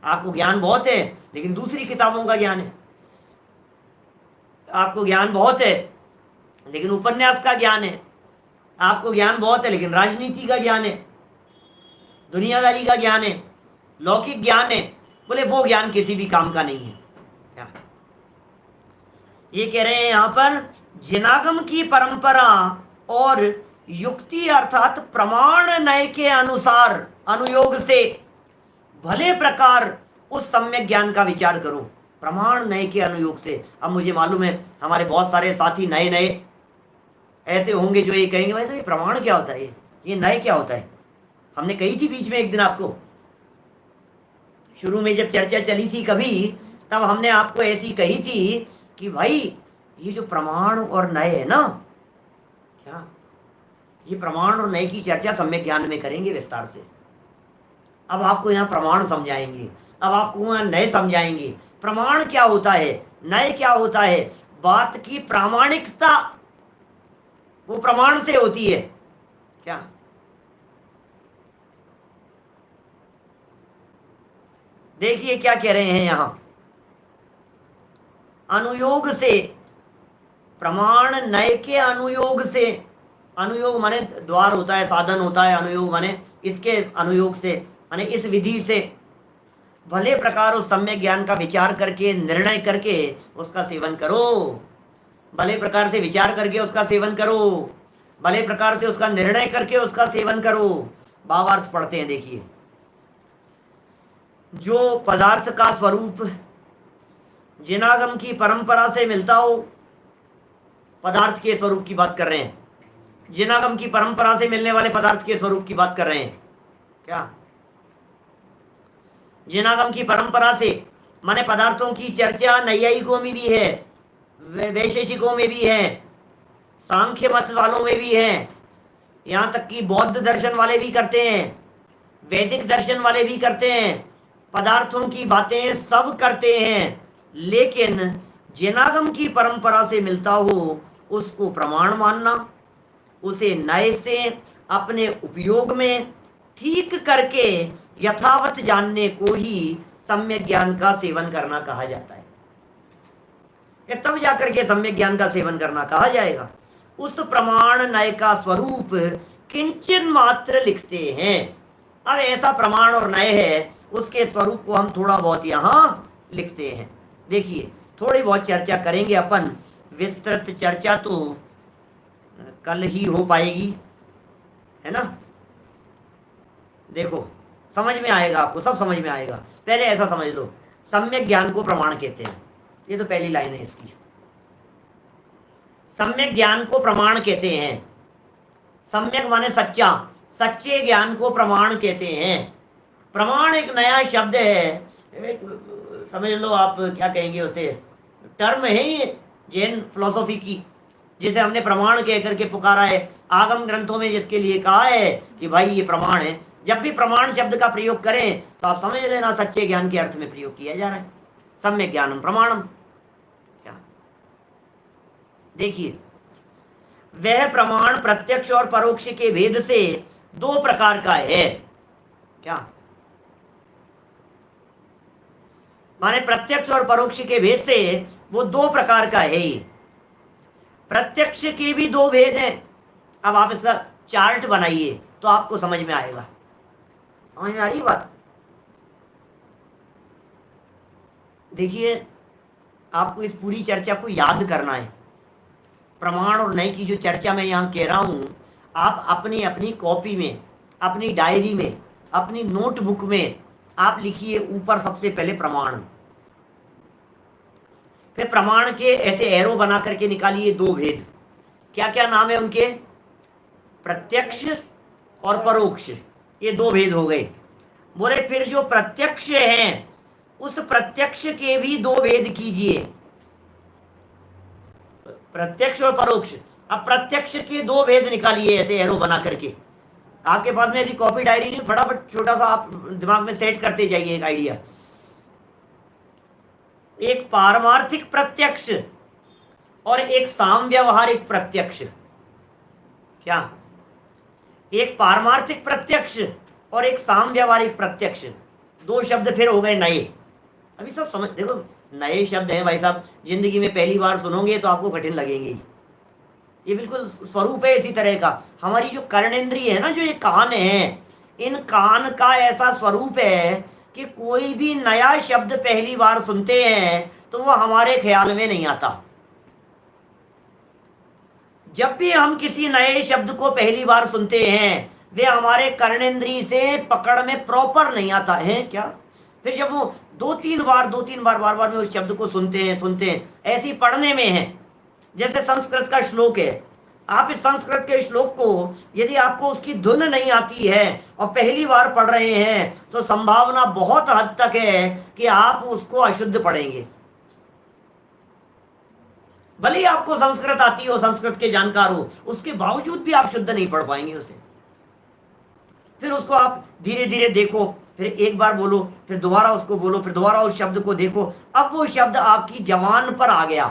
आपको ज्ञान बहुत है लेकिन दूसरी किताबों का ज्ञान है, आपको ज्ञान बहुत है लेकिन उपन्यास का ज्ञान है, आपको ज्ञान बहुत है लेकिन राजनीति का ज्ञान है, दुनियादारी का ज्ञान है, लौकिक ज्ञान है। बोले वो ज्ञान किसी भी काम का नहीं है। क्या? ये कह रहे हैं यहां पर, जिनागम की परंपरा और युक्ति अर्थात प्रमाण नय के अनुसार अनुयोग से भले प्रकार उस सम्यक ज्ञान का विचार करो। प्रमाण नए के अनुयोग से। अब मुझे मालूम है हमारे बहुत सारे साथी नए नए ऐसे होंगे जो ये कहेंगे भाई साहब ये प्रमाण क्या होता है, ये नए क्या होता है। हमने कही थी बीच में एक दिन आपको, शुरू में जब चर्चा चली थी कभी, तब हमने आपको ऐसी कही थी कि भाई ये जो प्रमाण और नए है ना, क्या ये प्रमाण और नए की चर्चा सम्यक ज्ञान में करेंगे विस्तार से। अब आपको यहाँ प्रमाण समझाएंगे, अब आपको वहाँ नए समझाएंगे। प्रमाण क्या होता है, नए क्या होता है। बात की प्रामाणिकता वो प्रमाण से होती है। क्या देखिए क्या कह रहे हैं यहां, अनुयोग से, प्रमाण नए के अनुयोग से। अनुयोग माने द्वार होता है, साधन होता है। अनुयोग माने इसके अनुयोग से, माने इस विधि से भले प्रकार उस सम्यक ज्ञान का विचार करके निर्णय करके उसका सेवन करो। भले प्रकार से विचार करके उसका सेवन करो, भले प्रकार से उसका निर्णय करके उसका सेवन करो। भावार्थ पढ़ते हैं, देखिए। जो पदार्थ का स्वरूप जिनागम की परंपरा से मिलता हो, पदार्थ के स्वरूप की बात कर रहे हैं, जिनागम की परंपरा से मिलने वाले पदार्थ के स्वरूप की बात कर रहे हैं। क्या जिनागम की परंपरा से माने पदार्थों की चर्चा नैयायिकों में भी है, वैशेषिकों में भी है, सांख्य मत वालों में भी है, यहाँ तक कि बौद्ध दर्शन वाले भी करते हैं, वैदिक दर्शन वाले भी करते हैं। पदार्थों की बातें सब करते हैं, लेकिन जिनागम की परंपरा से मिलता हो उसको प्रमाण मानना, उसे नए से अपने उपयोग में ठीक करके यथावत जानने को ही सम्यक ज्ञान का सेवन करना कहा जाता है। ये तब जाकर के सम्यक ज्ञान का सेवन करना कहा जाएगा। उस प्रमाण नय का स्वरूप किंचन मात्र लिखते हैं। अब ऐसा प्रमाण और नय है, उसके स्वरूप को हम थोड़ा बहुत यहाँ लिखते हैं। देखिए थोड़ी बहुत चर्चा करेंगे अपन, विस्तृत चर्चा तो कल ही हो पाएगी, है ना। देखो समझ में आएगा आपको, सब समझ में आएगा। पहले ऐसा समझ लो, सम्यक ज्ञान को प्रमाण कहते हैं। ये तो पहली लाइन है इसकी। सम्यक ज्ञान को प्रमाण कहते हैं। सम्यक माने सच्चा, सच्चे ज्ञान को प्रमाण कहते हैं। प्रमाण एक नया शब्द है, समझ लो आप क्या कहेंगे उसे, टर्म है ये जैन फिलोसॉफी की, जिसे हमने प्रमाण कह करके पुकारा है। आगम ग्रंथों में जिसके लिए कहा है कि भाई ये प्रमाण है। जब भी प्रमाण शब्द का प्रयोग करें तो आप समझ लेना सच्चे ज्ञान के अर्थ में प्रयोग किया जा रहा है। सम्यक ज्ञानम प्रमाणम। क्या देखिए, वह प्रमाण प्रत्यक्ष और परोक्ष के भेद से दो प्रकार का है। क्या माने प्रत्यक्ष और परोक्ष के भेद से वो दो प्रकार का है। प्रत्यक्ष के भी दो भेद हैं। अब आप इसका चार्ट बनाइए तो आपको समझ में आएगा। समझ में आ रही बात। देखिए आपको इस पूरी चर्चा को याद करना है। प्रमाण और नए की जो चर्चा मैं यहाँ कह रहा हूँ, आप अपनी अपनी कॉपी में, अपनी डायरी में, अपनी नोटबुक में आप लिखिए ऊपर सबसे पहले प्रमाण, फिर प्रमाण के ऐसे एरो बना करके निकालिए दो भेद। क्या क्या नाम है उनके? प्रत्यक्ष और परोक्ष, ये दो भेद हो गए। बोले फिर जो प्रत्यक्ष हैं उस प्रत्यक्ष के भी दो भेद कीजिए। प्रत्यक्ष और परोक्ष। अब प्रत्यक्ष के दो भेद निकालिए ऐसे एरो बना करके। आपके पास में अभी कॉपी डायरी नहीं, फटाफट छोटा सा आप दिमाग में सेट करते जाइए एक आइडिया। एक पारमार्थिक प्रत्यक्ष और एक सामव्यवहारिक प्रत्यक्ष। क्या एक पारमार्थिक प्रत्यक्ष और एक सामव्यवहारिक प्रत्यक्ष, दो शब्द फिर हो गए नए। अभी सब समझ, देखो नए शब्द हैं भाई साहब, जिंदगी में पहली बार सुनोगे तो आपको कठिन लगेंगे। ये बिल्कुल स्वरूप है इसी तरह का। हमारी जो कर्णेंद्रिय है ना, जो ये कान है, इन कान का ऐसा स्वरूप है कि कोई भी नया शब्द पहली बार सुनते हैं तो वो हमारे ख्याल में नहीं आता। जब भी हम किसी नए शब्द को पहली बार सुनते हैं, वे हमारे कर्णेंद्रिय से पकड़ में प्रॉपर नहीं आता है क्या। फिर जब वो दो तीन बार बार बार में उस शब्द को सुनते हैं, ऐसी पढ़ने में है। जैसे संस्कृत का श्लोक है, आप इस संस्कृत के श्लोक को यदि आपको उसकी धुन नहीं आती है और पहली बार पढ़ रहे हैं, तो संभावना बहुत हद तक है कि आप उसको अशुद्ध पढ़ेंगे। भले ही आपको संस्कृत आती हो, संस्कृत के जानकार हो, उसके बावजूद भी आप शुद्ध नहीं पढ़ पाएंगे उसे। फिर उसको आप धीरे धीरे देखो, फिर एक बार बोलो, फिर दोबारा उसको बोलो, फिर दोबारा उस शब्द को देखो। अब वो शब्द आपकी जबान पर आ गया।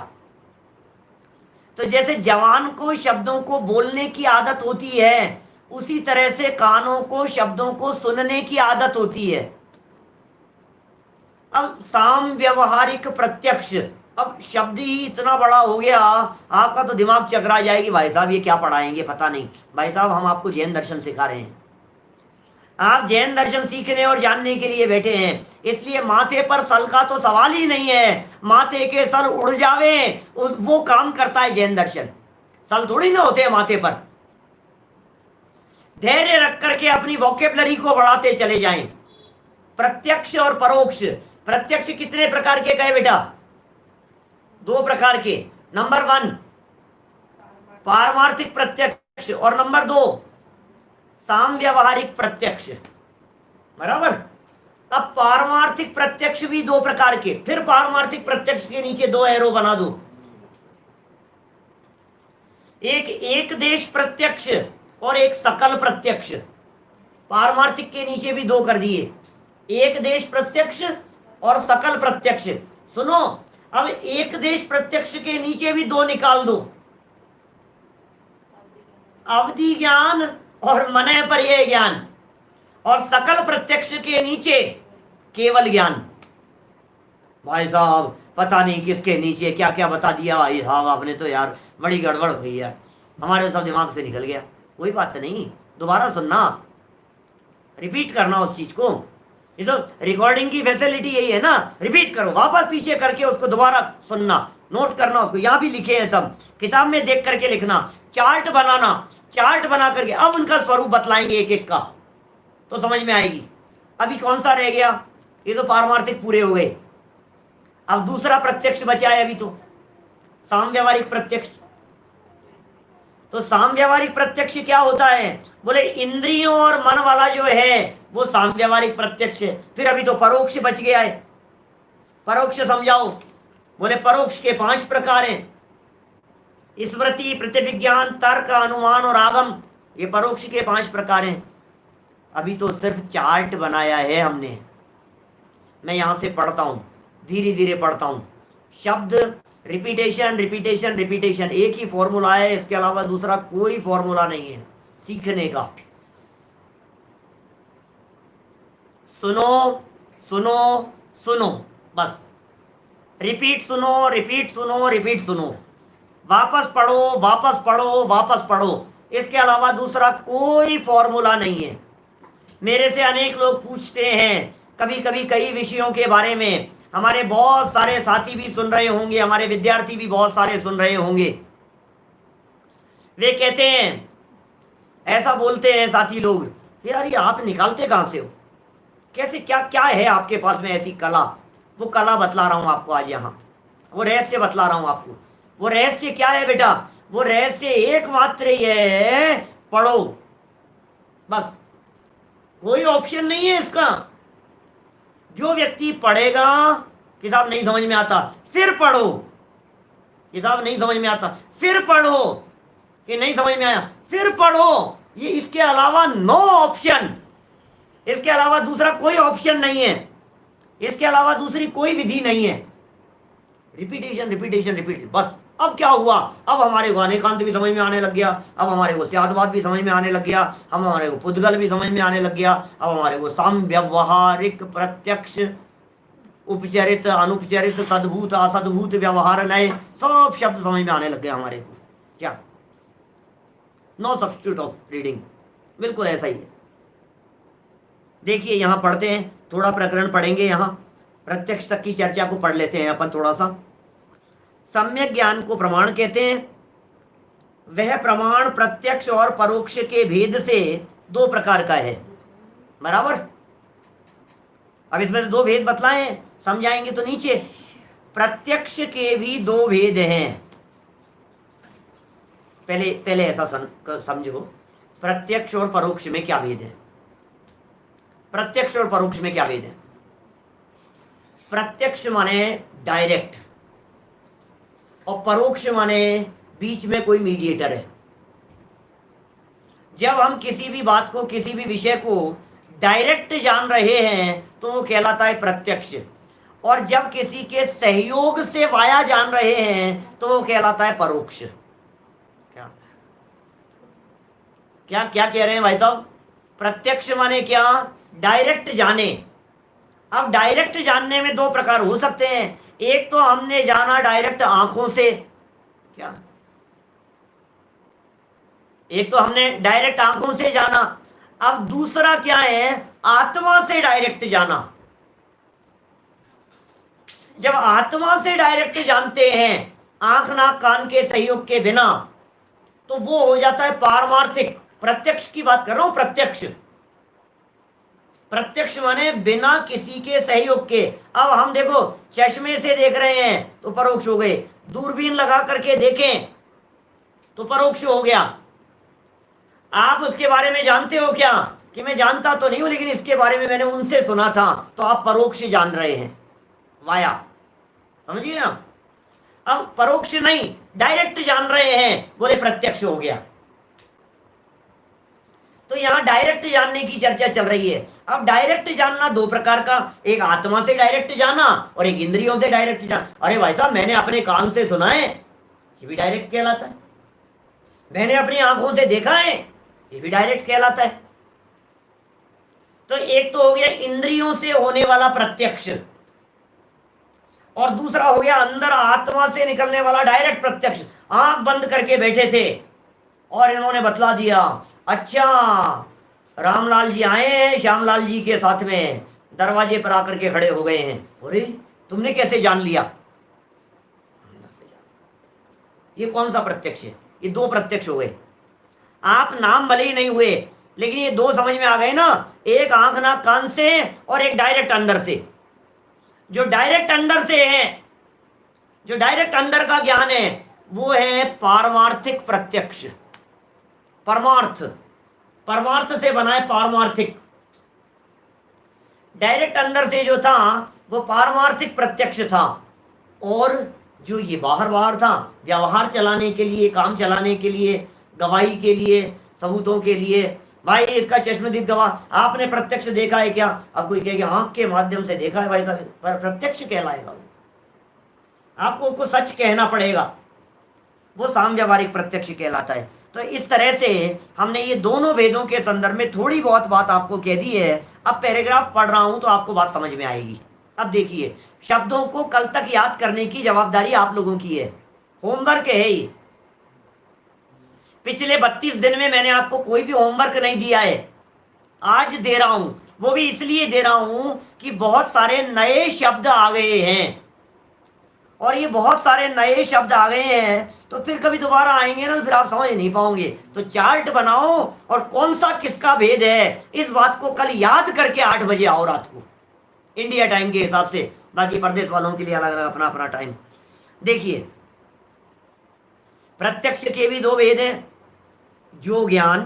तो जैसे जवान को शब्दों को बोलने की आदत होती है, उसी तरह से कानों को शब्दों को सुनने की आदत होती है। अब साम व्यवहारिक प्रत्यक्ष, अब शब्द ही इतना बड़ा हो गया, आपका तो दिमाग चकरा जाएगी, भाई साहब ये क्या पढ़ाएंगे पता नहीं। भाई साहब हम आपको जैन दर्शन सिखा रहे हैं, आप जैन दर्शन सीखने और जानने के लिए बैठे हैं, इसलिए माथे पर सल का तो सवाल ही नहीं है। माथे के सल उड़ जावे वो काम करता है जैन दर्शन, सल थोड़ी ना होते हैं माथे पर। धैर्य रख करके अपनी वोकेबलरी को बढ़ाते चले जाएं। प्रत्यक्ष और परोक्ष, प्रत्यक्ष कितने प्रकार के कहे बेटा? 2 प्रकार के। नंबर 1 पारमार्थिक प्रत्यक्ष और नंबर 2 साम व्यवहारिक प्रत्यक्ष, बराबर। अब पारमार्थिक प्रत्यक्ष भी 2 प्रकार के, फिर पारमार्थिक प्रत्यक्ष के नीचे 2 एरो बना दो। एक देश प्रत्यक्ष और एक सकल प्रत्यक्ष। पारमार्थिक के नीचे भी 2 कर दिए, एक देश प्रत्यक्ष और सकल प्रत्यक्ष। सुनो, अब एक देश प्रत्यक्ष के नीचे भी 2 निकाल दो, अवधि ज्ञान और मनय पर्यय ज्ञान, और सकल प्रत्यक्ष के नीचे केवल ज्ञान। भाई साहब पता नहीं किसके नीचे क्या क्या बता दिया भाई साहब आपने, तो यार बड़ी गड़बड़ हुई यार, हमारे सब दिमाग से निकल गया। कोई बात नहीं, दोबारा सुनना, रिपीट करना उस चीज को। ये तो रिकॉर्डिंग की फैसिलिटी यही है ना, रिपीट करो, वापस पीछे करके उसको दोबारा सुनना, नोट करना उसको। यहाँ भी लिखे हैं सब, किताब में देख करके लिखना, चार्ट बनाना, चार्ट बना करके अब उनका स्वरूप बतलाएंगे एक एक का, तो समझ में आएगी। अभी कौन सा रह गया? ये तो पारमार्थिक पूरे हो गए, अब दूसरा प्रत्यक्ष बचा है अभी, तो साम व्यवहारिक प्रत्यक्ष। तो साम व्यवहारिक प्रत्यक्ष क्या होता है? बोले इंद्रियों और मन वाला जो है वो साम व्यवहारिक प्रत्यक्ष है। फिर अभी तो परोक्ष बच गया है, परोक्ष समझाओ। बोले परोक्ष के 5 प्रकार हैं, स्मृति, प्रतिविज्ञान, तर्क, अनुमान और आगम, ये परोक्ष के 5 प्रकार हैं। अभी तो सिर्फ चार्ट बनाया है हमने। मैं यहां से पढ़ता हूं, धीरे धीरे पढ़ता हूं। शब्द रिपीटेशन रिपीटेशन रिपीटेशन, एक ही फॉर्मूला है, इसके अलावा दूसरा कोई फॉर्मूला नहीं है सीखने का। सुनो सुनो सुनो, बस रिपीट सुनो, रिपीट सुनो, रिपीट सुनो, वापस पढ़ो, वापस पढ़ो, वापस पढ़ो, इसके अलावा दूसरा कोई फॉर्मूला नहीं है। मेरे से अनेक लोग पूछते हैं कभी कभी कई विषयों के बारे में, हमारे बहुत सारे साथी भी सुन रहे होंगे, हमारे विद्यार्थी भी बहुत सारे सुन रहे होंगे। वे कहते हैं, ऐसा बोलते हैं साथी लोग, यार ये आप निकालते कहाँ से हो, कैसे, क्या क्या है आपके पास में ऐसी कला? वो कला बतला रहा हूं आपको आज यहाँ, वो रहस्य बतला रहा हूं आपको। वो रहस्य क्या है बेटा? वो रहस्य एकमात्र ही है, पढ़ो, बस, कोई ऑप्शन नहीं है इसका। जो व्यक्ति पढ़ेगा, किताब नहीं समझ में आता फिर पढ़ो, किताब नहीं समझ में आता फिर पढ़ो, कि नहीं समझ में आया फिर पढ़ो, ये इसके अलावा नो ऑप्शन, इसके अलावा दूसरा कोई ऑप्शन नहीं है, इसके अलावा दूसरी कोई विधि नहीं है। रिपीटेशन रिपीटेशन रिपीट, बस। अब क्या हुआ? अब हमारे को अनेकांत भी समझ में आने लग गया, अब हमारे को स्यादवाद भी समझ में आने लग गया, हम हमारे को पुद्गल भी समझ में आने लग गया, अब हमारे को साम व्यवहारिक प्रत्यक्ष, उपचरित, अनुपचरित, सद्भूत, असद्भूत, व्यवहार, नए, सब शब्द समझ में आने लग गया हमारे को। क्या? नो सब्स्टिट्यूट ऑफ रीडिंग, बिल्कुल ऐसा ही है। देखिए यहां पढ़ते हैं, थोड़ा प्रकरण पढ़ेंगे, यहां प्रत्यक्ष तक की चर्चा को पढ़ लेते हैं अपन थोड़ा सा। सम्यक ज्ञान को प्रमाण कहते हैं, वह प्रमाण प्रत्यक्ष और परोक्ष के भेद से दो प्रकार का है। बराबर। अब इसमें दो भेद बतलाएं, समझाएंगे तो नीचे। प्रत्यक्ष के भी दो भेद हैं। पहले ऐसा समझो, प्रत्यक्ष और परोक्ष में क्या भेद है। प्रत्यक्ष और परोक्ष में क्या भेद है। प्रत्यक्ष माने डायरेक्ट, और परोक्ष माने बीच में कोई मीडिएटर है। जब हम किसी भी बात को, किसी भी विषय को डायरेक्ट जान रहे हैं तो वो कहलाता है प्रत्यक्ष, और जब किसी के सहयोग से वाया जान रहे हैं तो वो कहलाता है परोक्ष। क्या क्या कह रहे हैं भाई साहब। प्रत्यक्ष माने क्या, डायरेक्ट जाने। अब डायरेक्ट जानने में दो प्रकार हो सकते हैं। एक तो हमने जाना डायरेक्ट आंखों से, क्या, एक तो हमने डायरेक्ट आंखों से जाना। अब दूसरा क्या है, आत्मा से डायरेक्ट जाना। जब आत्मा से डायरेक्ट जानते हैं आंख नाक कान के सहयोग के बिना, तो वो हो जाता है पारमार्थिक। प्रत्यक्ष की बात कर रहा हूं, प्रत्यक्ष। प्रत्यक्ष माने बिना किसी के सहयोग के। अब हम देखो चश्मे से देख रहे हैं तो परोक्ष हो गए, दूरबीन लगा करके देखें तो परोक्ष हो गया। आप उसके बारे में जानते हो क्या, कि मैं जानता तो नहीं हूं लेकिन इसके बारे में मैंने उनसे सुना था, तो आप परोक्ष जान रहे हैं, वाया। समझिए ना। अब परोक्ष नहीं, डायरेक्ट जान रहे हैं, बोले प्रत्यक्ष हो गया। तो यहां डायरेक्ट जानने की चर्चा चल रही है। अब डायरेक्ट जानना दो प्रकार का, एक आत्मा से डायरेक्ट जाना और एक इंद्रियों से डायरेक्ट जाना। अरे भाई साहब, मैंने अपने कान से सुना है, ये भी डायरेक्ट कहलाता है। मैंने अपनी आंखों से देखा है, ये भी डायरेक्ट कहलाता है। तो एक तो हो गया इंद्रियों से होने वाला प्रत्यक्ष, और दूसरा हो गया अंदर आत्मा से निकलने वाला डायरेक्ट प्रत्यक्ष। आंख बंद करके बैठे थे और इन्होंने बतला दिया, अच्छा रामलाल जी आए हैं श्यामलाल जी के साथ में, दरवाजे पर आकर के खड़े हो गए हैं। अरे तुमने कैसे जान लिया। ये कौन सा प्रत्यक्ष है। ये दो प्रत्यक्ष हो गए। आप नाम भले ही नहीं हुए लेकिन ये दो समझ में आ गए ना। एक आंख नाक कान से और एक डायरेक्ट अंदर से। जो डायरेक्ट अंदर से है, जो डायरेक्ट अंदर का ज्ञान है, वो है पारमार्थिक प्रत्यक्ष। परमार्थ, परमार्थ से बना है पारमार्थिक। डायरेक्ट अंदर से जो था वो पारमार्थिक प्रत्यक्ष था, और जो ये बाहर बाहर था, व्यवहार चलाने के लिए, काम चलाने के लिए, गवाही के लिए, सबूतों के लिए, भाई इसका चश्मदीद गवाह, आपने प्रत्यक्ष देखा है क्या। अब कोई कहेगा आंख के माध्यम से देखा है भाई साहब, पर प्रत्यक्ष कहलाएगा। आपको उसको सच कहना पड़ेगा, वो साम व्यावहारिक प्रत्यक्ष कहलाता है। तो इस तरह से हमने ये दोनों भेदों के संदर्भ में थोड़ी बहुत बात आपको कह दी है। अब पैराग्राफ पढ़ रहा हूं तो आपको बात समझ में आएगी। अब देखिए, शब्दों को कल तक याद करने की जवाबदारी आप लोगों की है, होमवर्क है ये। पिछले 32 दिन में मैंने आपको कोई भी होमवर्क नहीं दिया है, आज दे रहा हूं। वो भी इसलिए दे रहा हूं कि बहुत सारे नए शब्द आ गए हैं, और ये बहुत सारे नए शब्द आ गए हैं तो फिर कभी दोबारा आएंगे ना, तो फिर आप समझ नहीं पाओगे। तो चार्ट बनाओ और कौन सा किसका भेद है, इस बात को कल याद करके 8 बजे आओ रात को, इंडिया टाइम के हिसाब से। बाकी प्रदेश वालों के लिए अलग अलग अपना अपना टाइम। देखिए, प्रत्यक्ष के भी दो भेद हैं। जो ज्ञान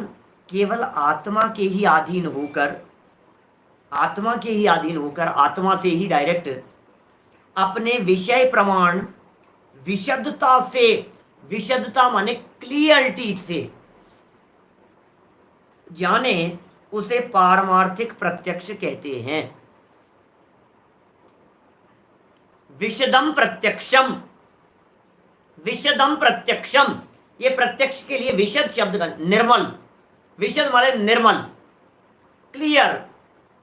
केवल आत्मा के ही अधीन होकर, आत्मा के ही अधीन होकर, आत्मा से ही डायरेक्ट अपने विषय प्रमाण विशुद्धता से, विशुद्धता माने क्लियरिटी से जाने, उसे पारमार्थिक प्रत्यक्ष कहते हैं। विशदम प्रत्यक्षम, विशदम प्रत्यक्षम, ये प्रत्यक्ष के लिए विशद शब्द का, निर्मल, विशद माने निर्मल, क्लियर,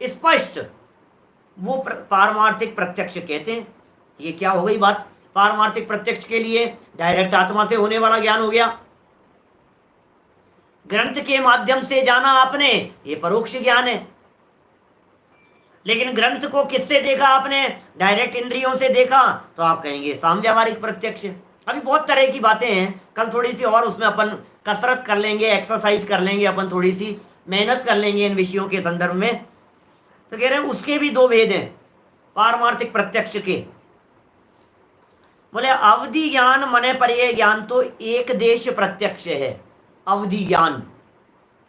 स्पष्ट, वो पारमार्थिक प्रत्यक्ष कहते हैं। ये क्या हो गई बात। पारमार्थिक प्रत्यक्ष के लिए डायरेक्ट आत्मा से होने वाला ज्ञान हो गया। ग्रंथ के माध्यम से जाना आपने, ये परोक्ष ज्ञान है। लेकिन ग्रंथ को किससे देखा आपने, डायरेक्ट इंद्रियों से देखा, तो आप कहेंगे साम व्यावहारिक प्रत्यक्ष। अभी बहुत तरह की बातें हैं, कल थोड़ी सी और उसमें अपन कसरत कर लेंगे, एक्सरसाइज कर लेंगे, अपन थोड़ी सी मेहनत कर लेंगे इन विषयों के संदर्भ में। तो कह रहे हैं उसके भी दो भेद हैं पारमार्थिक प्रत्यक्ष के। बोले अवधि ज्ञान मने पर्याय ज्ञान तो एक देश प्रत्यक्ष है। अवधि ज्ञान,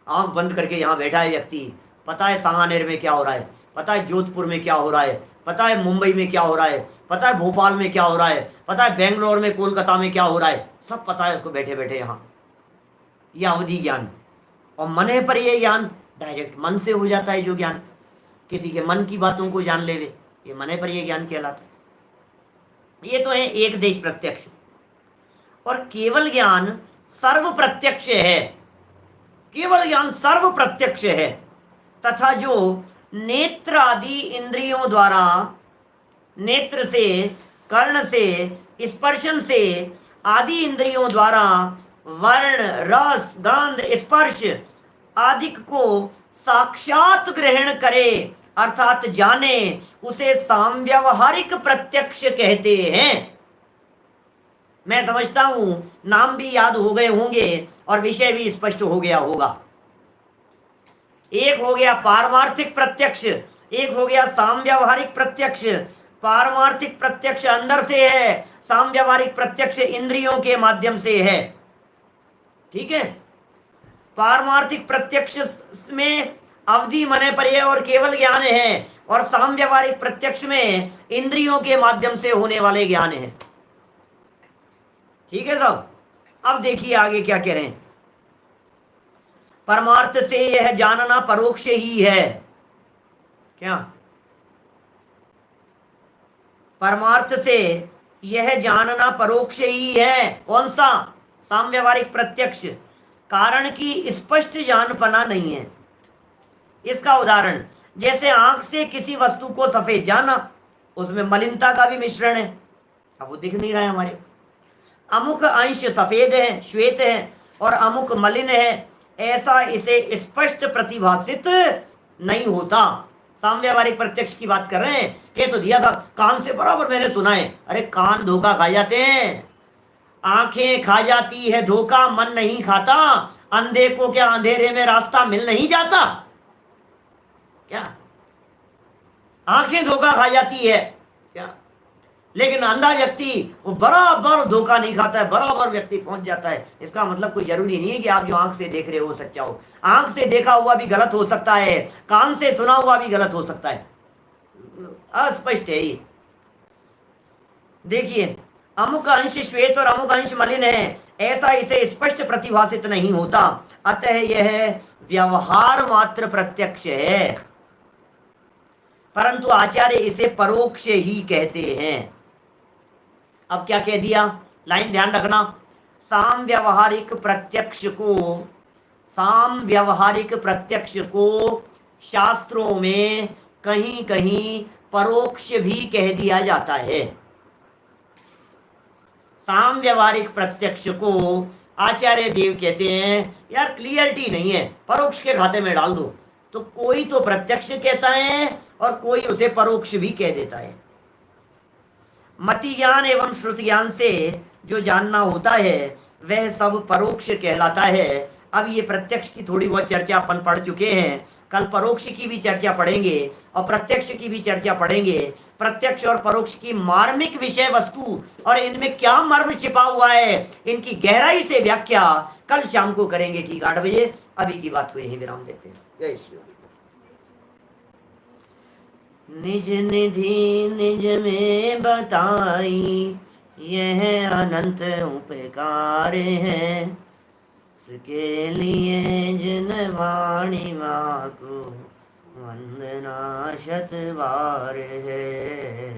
आंख बंद करके यहाँ बैठा है व्यक्ति, पता है सांगानेर में क्या हो रहा है, पता है जोधपुर में क्या हो रहा है, पता है मुंबई में क्या हो रहा है, पता है भोपाल में क्या हो रहा है, पता है बेंगलोर में कोलकाता में क्या हो रहा है, सब पता है उसको बैठे बैठे यहाँ। यह अवधि ज्ञान। और मने पर्याय ज्ञान डायरेक्ट मन से हो जाता है जो ज्ञान, किसी के मन की बातों को जान लेवे, ये मने पर्याय ज्ञान कहलाता है। ये तो है एक देश प्रत्यक्ष। और केवल ज्ञान सर्व प्रत्यक्ष है, केवल ज्ञान सर्व प्रत्यक्ष है। तथा जो नेत्र आदि इंद्रियों द्वारा, नेत्र से, कर्ण से, स्पर्शन से आदि इंद्रियों द्वारा वर्ण, रस, गंध, स्पर्श आदि को साक्षात ग्रहण करे अर्थात जाने, उसे सामव्यवहारिक प्रत्यक्ष कहते हैं। मैं समझता हूं नाम भी याद हो गए होंगे और विषय भी स्पष्ट हो गया होगा। एक हो गया पारमार्थिक प्रत्यक्ष, एक हो गया सामव्यवहारिक प्रत्यक्ष। पारमार्थिक प्रत्यक्ष अंदर से है, सामव्यवहारिक प्रत्यक्ष इंद्रियों के माध्यम से है। ठीक है, पारमार्थिक प्रत्यक्ष में अवधि मने पर्याय और केवल ज्ञान है, और सामव्यवहारिक प्रत्यक्ष में इंद्रियों के माध्यम से होने वाले ज्ञान है। ठीक है साहब, अब देखिए आगे क्या कह रहे हैं। परमार्थ से यह जानना परोक्ष ही है। क्या? परमार्थ से यह जानना परोक्ष ही है। कौन सा? सामव्यवहारिक प्रत्यक्ष। कारण की स्पष्ट जानपना नहीं है। इसका उदाहरण, जैसे आंख से किसी वस्तु को सफेद जाना, उसमें मलिनता का भी मिश्रण है, अब वो दिख नहीं रहा है हमारे। अमुक अंश सफेद है, श्वेत है, और अमुक मलिन है, ऐसा इसे स्पष्ट प्रतिभासित नहीं होता। सामव्यवहारिक प्रत्यक्ष की बात कर रहे हैं। कह तो दिया था कान से बराबर मैंने सुना है। अरे कान धोखा खा जाते हैं, आंखें खा जाती है धोखा, मन नहीं खाता। अंधे को क्या अंधेरे में रास्ता मिल नहीं जाता क्या? आंखें धोखा खा जाती है क्या? लेकिन अंधा व्यक्ति वो बराबर धोखा नहीं खाता है, बराबर व्यक्ति पहुंच जाता है। इसका मतलब कोई जरूरी नहीं है कि आप जो आंख से देख रहे हो सच्चा हो। आंख से देखा हुआ भी गलत हो सकता है, कान से सुना हुआ भी गलत हो सकता है। अस्पष्ट है ये। देखिए, अमुक अंश श्वेत और अमुक अंश मलिन है, ऐसा इसे स्पष्ट प्रतिभासित नहीं होता, अतः यह व्यवहार मात्र प्रत्यक्ष है। परंतु आचार्य इसे परोक्ष ही कहते हैं। अब क्या कह दिया, लाइन ध्यान रखना। सामव्यवहारिक प्रत्यक्ष को शास्त्रों में कहीं कहीं परोक्ष भी कह दिया जाता है। सामव्यवहारिक प्रत्यक्ष को आचार्य देव कहते हैं, यार क्लियरिटी नहीं है, परोक्ष के खाते में डाल दो। तो कोई तो प्रत्यक्ष कहता है और कोई उसे परोक्ष भी कह देता है। मति ज्ञान एवं श्रुति ज्ञान से जो जानना होता है वह सब परोक्ष कहलाता है। अब ये प्रत्यक्ष की थोड़ी बहुत चर्चा अपन पढ़ चुके हैं, कल परोक्ष की भी चर्चा पढ़ेंगे और प्रत्यक्ष की भी चर्चा पढ़ेंगे। प्रत्यक्ष और परोक्ष की मार्मिक विषय वस्तु और इनमें क्या मर्म छिपा हुआ है, इनकी गहराई से व्याख्या कल शाम को करेंगे, ठीक 8 बजे। अभी की बात को यहीं विराम देते हैं। जय श्री राम। निज निधि निज में बताई, यह अनंत उपकार है। इसके लिए जिन वाणी माँ को वंदना शत बार है,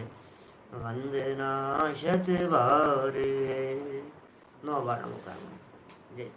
वंदना शत बार है। 9 बार नमो। जय